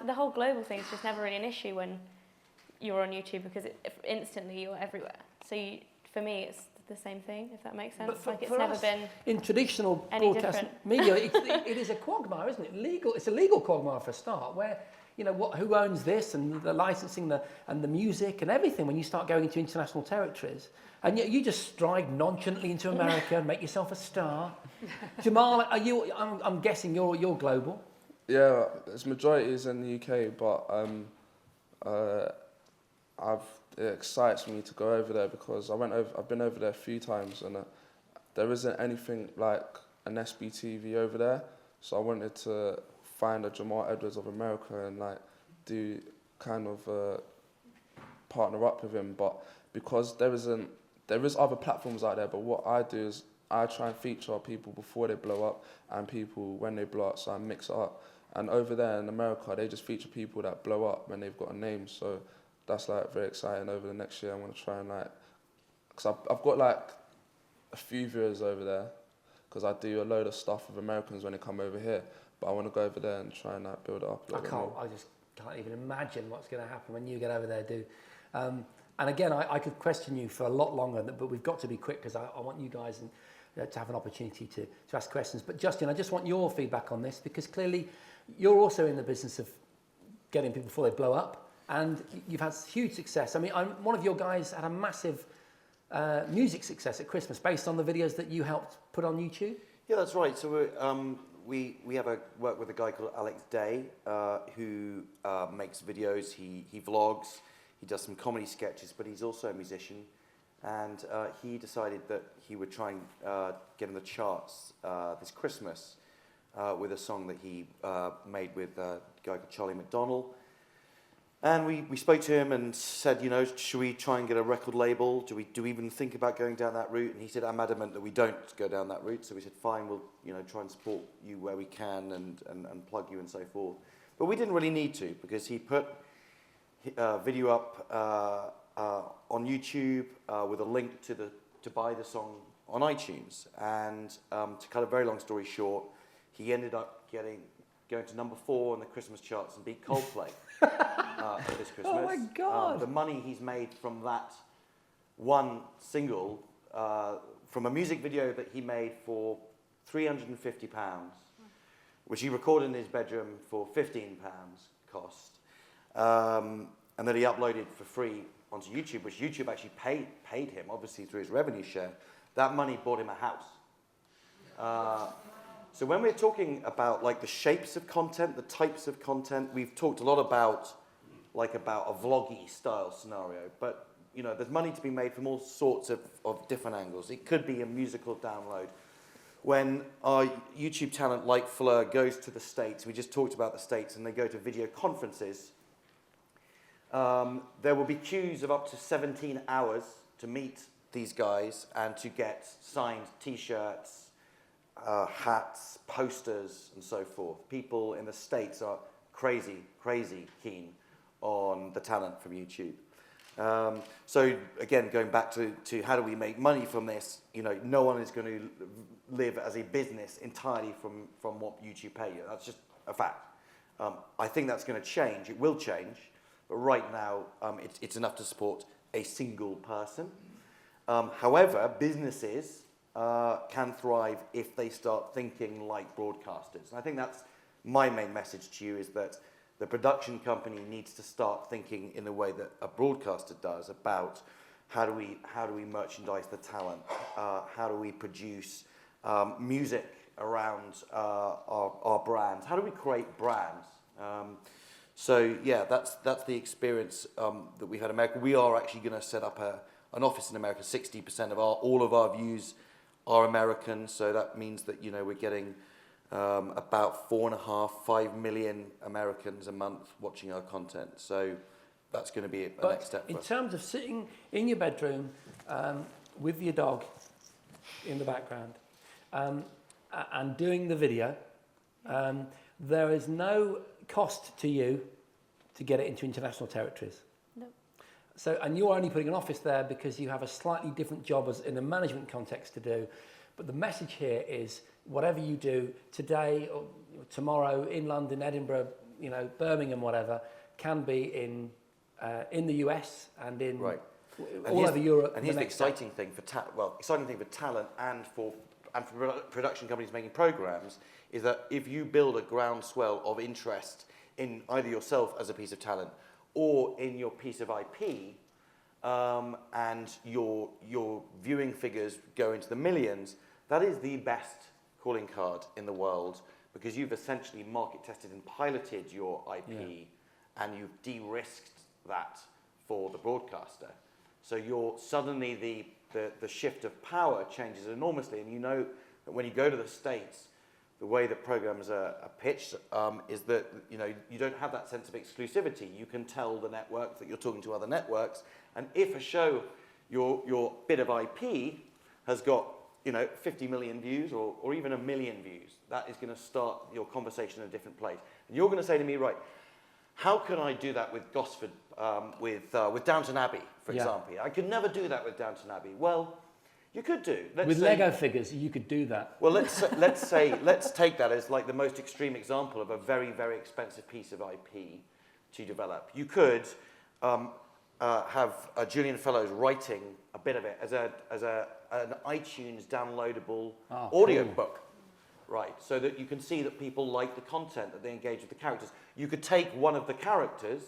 Speaker 10: The whole global thing is just never really an issue when you're on YouTube, because instantly you're everywhere. So for me, it's the same thing, if that makes sense.
Speaker 1: But
Speaker 10: it's never been
Speaker 1: in traditional broadcast media. It is a quagmire, isn't it? It's a legal quagmire for a start, where who owns this, and the licensing, and the music and everything. When you start going into international territories, and yet you just stride nonchalantly into America and make yourself a star. Jamal, are you? I'm guessing you're global.
Speaker 12: Yeah, its majority is in the UK, but it excites me to go over there, because I've been over there a few times, and there isn't anything like an SBTV over there. So I wanted to find a Jamal Edwards of America and do kind of partner up with him. But because there is other platforms out there, but what I do is I try and feature people before they blow up and people when they blow up, so I mix it up. And over there in America, they just feature people that blow up when they've got a name. So that's very exciting. Over the next year, I'm going to try and because I've got a few viewers over there, because I do a load of stuff with Americans when they come over here. But I want to go over there and try and build it up a little bit more.
Speaker 1: I just can't even imagine what's going to happen when you get over there, dude. And again, I could question you for a lot longer, but we've got to be quick because I want you guys to have an opportunity to ask questions. But Justin, I just want your feedback on this because clearly you're also in the business of getting people before they blow up, and you've had huge success. I mean, one of your guys had a massive music success at Christmas based on the videos that you helped put on YouTube.
Speaker 13: Yeah, that's right. So we have work with a guy called Alex Day who makes videos. He vlogs. He does some comedy sketches, but he's also a musician. And he decided that he would try and get in the charts this Christmas with a song that he made with a guy called Charlie McDonnell. And we spoke to him and said, you know, should we try and get a record label? Do we even think about going down that route? And he said, I'm adamant that we don't go down that route. So we said, fine, we'll try and support you where we can and plug you and so forth. But we didn't really need to because he put video up on YouTube with a link to buy the song on iTunes. And to cut a very long story short, he ended up going to number 4 on the Christmas charts and beat Coldplay this Christmas.
Speaker 1: Oh my God!
Speaker 13: The money he's made from that one single, from a music video that he made for £350, which he recorded in his bedroom for £15 cost, and that he uploaded for free onto YouTube, which YouTube actually paid him, obviously through his revenue share. That money bought him a house. So when we're talking about like the shapes of content, the types of content, we've talked a lot about a vloggy style scenario, but you know, there's money to be made from all sorts of different angles. It could be a musical download. When our YouTube talent like Flickr goes to the States, we just talked about the States, and they go to video conferences, there will be queues of up to 17 hours to meet these guys and to get signed t-shirts, hats, posters, and so forth. People in the States are crazy keen on the talent from YouTube. So again, going back to how do we make money from this, you know, no one is going to live as a business entirely from what YouTube pay you. That's just a fact. I think that's going to change. It will change. But right now, it's enough to support a single person. However, businesses can thrive if they start thinking like broadcasters. And I think that's my main message to you, is that the production company needs to start thinking in the way that a broadcaster does about how do we merchandise the talent, how do we produce music around our brands, how do we create brands. So yeah, that's the experience that we've had in America. We are actually going to set up an office in America. 60% of all of our views are American, so that means that, you know, we're getting about 4.5–5 million Americans a month watching our content. So that's going to be a next step for us.
Speaker 1: In terms of sitting in your bedroom with your dog in the background and doing the video, there is no cost to you to get it into international territories.
Speaker 10: No.
Speaker 1: So, and you're only putting an office there because you have a slightly different job as in a management context to do. But the message here is whatever you do today or tomorrow in London, Edinburgh, you know, Birmingham, whatever, can be in the US and in all over Europe.
Speaker 13: And here's the exciting thing for talent and for production companies making programs, is that if you build a groundswell of interest in either yourself as a piece of talent or in your piece of IP, and your viewing figures go into the millions, that is the best calling card in the world, because you've essentially market tested and piloted your IP, and you've de-risked that for the broadcaster. So you're suddenly the shift of power changes enormously, and you know that when you go to the States, the way that programs are pitched is that, you know, you don't have that sense of exclusivity. You can tell the network that you're talking to other networks, and if a show, your bit of IP has got, you know, 50 million views or even 1 million views, that is going to start your conversation in a different place. And you're going to say to me, right, how can I do that with Gosford, with Downton Abbey, for example? I could never do that with Downton Abbey. Well, You could do.
Speaker 1: With Lego figures, you could do that.
Speaker 13: Well, let's take that as like the most extreme example of a very, very expensive piece of IP to develop. You could have Julian Fellows writing a bit of it as an iTunes downloadable audio book, right? So that you can see that people like the content, that they engage with the characters. You could take one of the characters,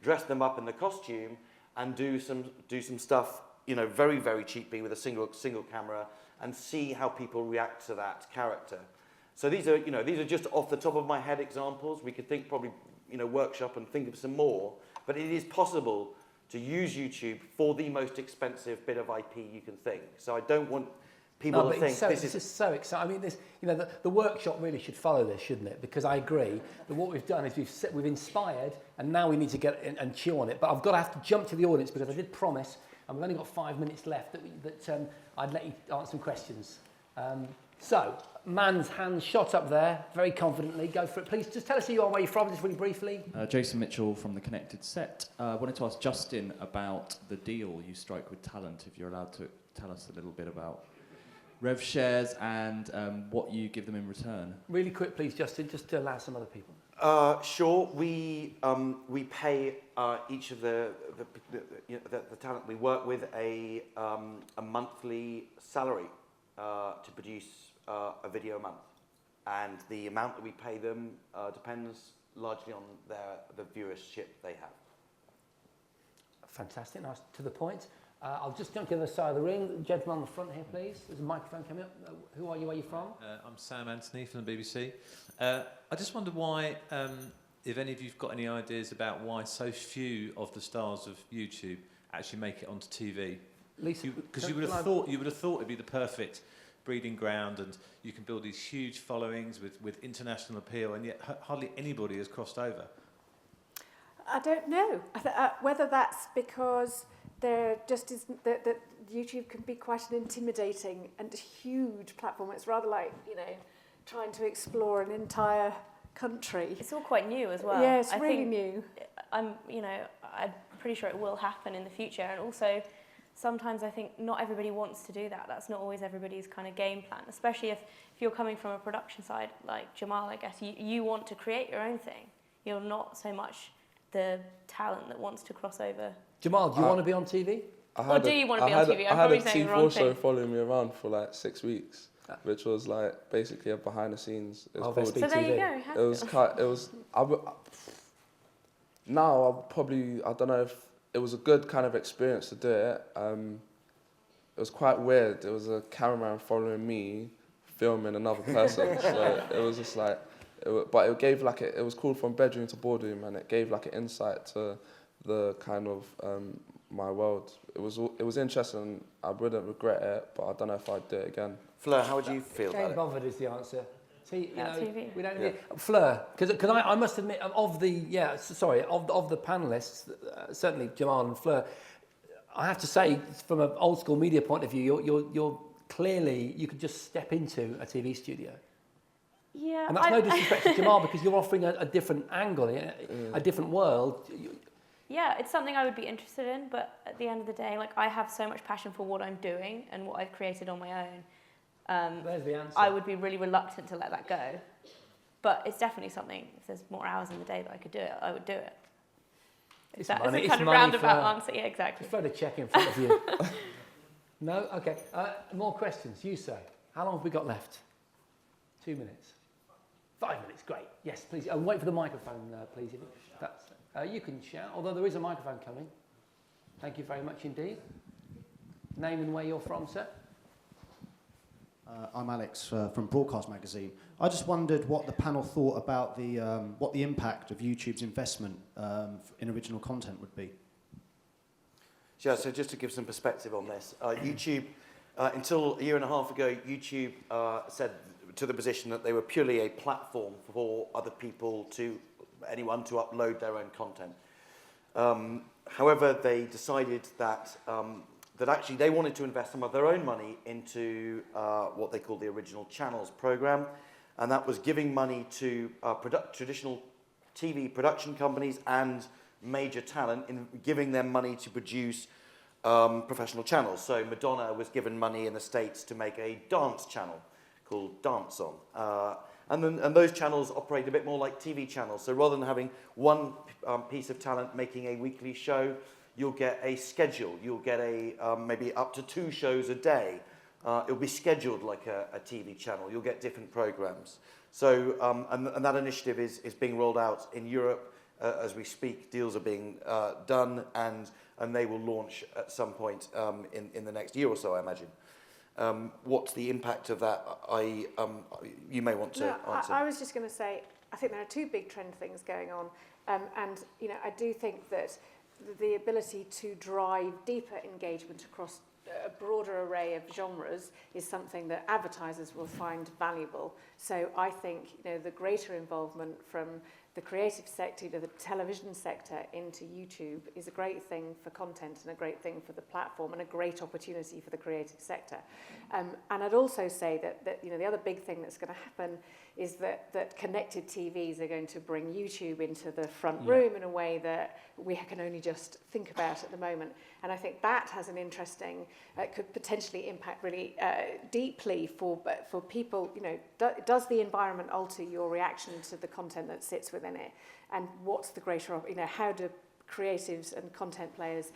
Speaker 13: dress them up in the costume, and do some stuff, you know, very, very cheaply with a single camera, and see how people react to that character. So these are just off the top of my head examples. We could probably workshop and think of some more, but it is possible to use YouTube for the most expensive bit of IP you can think. So I don't want people to think this is
Speaker 1: so exciting. I mean, the workshop really should follow this, shouldn't it? Because I agree that what we've done is we've inspired, and now we need to get in and chew on it. But I've got to have to jump to the audience, because I did promise, and we've only got 5 minutes left, that I'd let you answer some questions. So, man's hand shot up there, very confidently. Go for it, please. Just tell us who you are, where you're from, just really briefly.
Speaker 14: Jason Mitchell from The Connected Set. I wanted to ask Justin about the deal you strike with talent, if you're allowed to tell us a little bit about rev shares and what you give them in return.
Speaker 1: Really quick, please, Justin, just to allow some other people.
Speaker 13: Sure. We pay each of the talent we work with a monthly salary to produce a video a month, and the amount that we pay them depends largely on the viewership they have.
Speaker 1: Fantastic, nice to the point. I'll just jump to the other side of the ring. The gentleman on the front here, please. There's a microphone coming up. Who are you? Where are you from?
Speaker 15: I'm Sam Anthony from the BBC. I just wonder why, if any of you've got any ideas about why so few of the stars of YouTube actually make it onto TV.
Speaker 1: Lisa,
Speaker 15: because you would have thought it'd be the perfect breeding ground, and you can build these huge followings with international appeal, and yet hardly anybody has crossed over.
Speaker 11: I don't know whether that's because there just isn't that YouTube can be quite an intimidating and huge platform. It's rather like trying to explore an entire country.
Speaker 10: It's all quite new as well.
Speaker 11: Yeah, it's really new.
Speaker 10: I'm pretty sure it will happen in the future, and also sometimes I think not everybody wants to do that. That's not always everybody's kind of game plan, especially if you're coming from a production side like Jamal, I guess. You want to create your own thing. You're not so much the talent that wants to cross over.
Speaker 1: Jamal, do you want to be on TV?
Speaker 10: Or do you want to be on TV? I'm
Speaker 12: I
Speaker 10: probably
Speaker 12: had a
Speaker 10: saying the wrong
Speaker 12: T4 show
Speaker 10: thing.
Speaker 12: following me around for like 6 weeks, which was like basically a behind the scenes.
Speaker 10: So there you go.
Speaker 12: I don't know if it was a good kind of experience to do it. It was quite weird. There was a cameraman following me, filming another person. So it was just like, but it gave like it was called From Bedroom to Boardroom, and it gave like an insight to the kind of my world. It was interesting. I wouldn't regret it, but I don't know if I'd do it again.
Speaker 13: Fleur, how would you feel about
Speaker 1: Jane
Speaker 13: it?
Speaker 1: Bothered is the answer. See,
Speaker 10: TV.
Speaker 1: We don't need Fleur, because I must admit, of the panellists, certainly Jamal and Fleur, I have to say, from an old school media point of view, you're clearly, you could just step into a TV studio.
Speaker 10: Yeah.
Speaker 1: And that's no disrespect to Jamal, because you're offering a different angle, a different world.
Speaker 10: Yeah, it's something I would be interested in, but at the end of the day, like, I have so much passion for what I'm doing and what I've created on my own.
Speaker 1: There's the answer.
Speaker 10: I would be really reluctant to let that go. But it's definitely something, if there's more hours in the day that I could do it, I would do it. It's a kind of roundabout answer, yeah, exactly.
Speaker 1: Just throw the check in front of you. No? Okay. More questions, you say. How long have we got left? 2 minutes. 5 minutes, great. Yes, please. Wait for the microphone, please. You can shout, although there is a microphone coming. Thank you very much indeed. Name and where you're from, sir?
Speaker 16: I'm Alex from Broadcast Magazine. I just wondered what the panel thought about what the impact of YouTube's investment in original content would be.
Speaker 13: Yeah, so just to give some perspective on this, YouTube, until a year and a half ago, YouTube said to the position that they were purely a platform for other people anyone to upload their own content. However, they decided that actually they wanted to invest some of their own money into what they call the Original Channels program, and that was giving money to traditional TV production companies and major talent, in giving them money to produce professional channels. So Madonna was given money in the States to make a dance channel called Dance On. And those channels operate a bit more like TV channels. So rather than having one piece of talent making a weekly show, you'll get a schedule. You'll get maybe up to 2 shows a day. It'll be scheduled like a TV channel. You'll get different programs. So, and that initiative is being rolled out in Europe as we speak. Deals are being done, and they will launch at some point in the next year or so, I imagine. What's the impact of that? You may want to answer.
Speaker 11: I was just going to say, I think there are 2 big trend things going on, and I do think that the ability to drive deeper engagement across a broader array of genres is something that advertisers will find valuable. So I think the greater involvement from the creative sector, the television sector into YouTube is a great thing for content and a great thing for the platform and a great opportunity for the creative sector. And I'd also say that the other big thing that's going to happen is that connected TVs are going to bring YouTube into the front room in a way that we can only just think about at the moment. And I think that has an interesting, could potentially impact really deeply for people. Does the environment alter your reaction to the content that sits within it? And what's the greater, how do creatives and content players,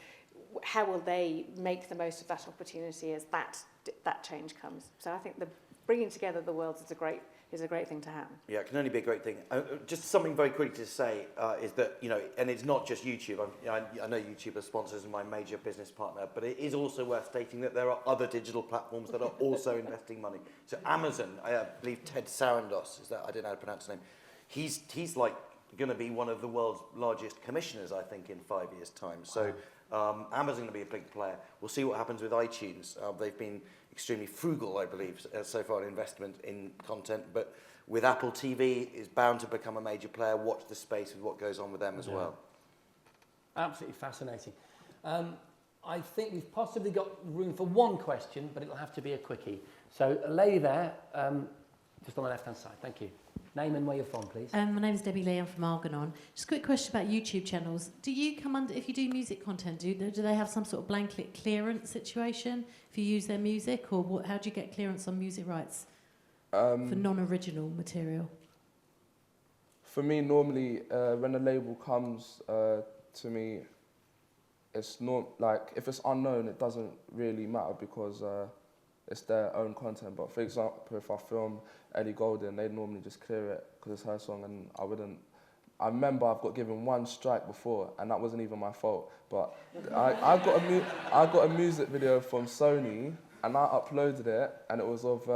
Speaker 11: how will they make the most of that opportunity as that change comes? So I think the bringing together the worlds is a great thing to happen.
Speaker 13: Yeah, it can only be a great thing. Just something very quickly to say is that, and it's not just YouTube. I know YouTube are sponsors and my major business partner, but it is also worth stating that there are other digital platforms that are also investing money. So Amazon, I believe Ted Sarandos, I don't know how to pronounce his name, he's like going to be one of the world's largest commissioners, I think, in 5 years' time. So Amazon going to be a big player. We'll see what happens with iTunes. They've been extremely frugal, I believe, so far in investment in content, but with Apple TV is bound to become a major player. Watch the space with what goes on with them as well.
Speaker 1: Absolutely fascinating. I think we've possibly got room for one question, but it'll have to be a quickie. So a lady there, just on the left-hand side. Thank you. Name and where you're from, please.
Speaker 17: My name is Debbie Lee. I'm from Argonon. Just a quick question about YouTube channels. Do you come under, if you do music content, do they have some sort of blanket clearance situation if you use their music, or how do you get clearance on music rights for non-original material?
Speaker 12: For me, normally, when a label comes to me, it's not like if it's unknown, it doesn't really matter because it's their own content. But for example, if I film Ellie Goulding, they'd normally just clear it because it's her song, and I wouldn't. I remember I've got given 1 strike before, and that wasn't even my fault. But I got a music video from Sony, and I uploaded it, and it was of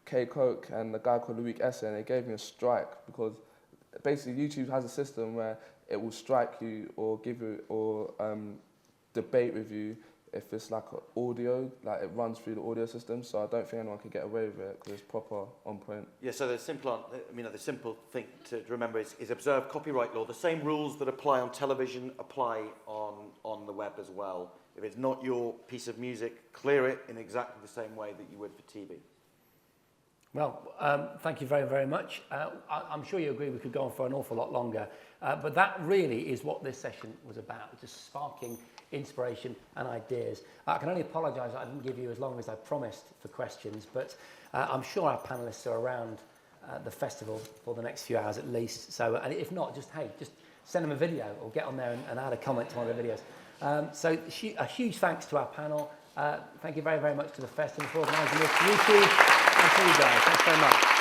Speaker 12: K Coke and a guy called Louis Esse, and they gave me a strike because basically YouTube has a system where it will strike you or give you or debate with you if it's like audio, like it runs through the audio system. So I don't think anyone can get away with it because it's proper on point.
Speaker 13: Yeah, so the simple thing to remember is observe copyright law. The same rules that apply on television apply on the web as well. If it's not your piece of music, clear it in exactly the same way that you would for TV.
Speaker 1: Well, thank you very, very much. I'm sure you agree we could go on for an awful lot longer, but that really is what this session was about, just sparking inspiration and ideas. I can only apologise I didn't give you as long as I promised for questions, but I'm sure our panellists are around the festival for the next few hours at least. So, and if not, just send them a video or get on there and add a comment to one of the videos. So a huge thanks to our panel. Thank you very, very much to the festival for organising this. YouTube and to you guys. Thanks very much.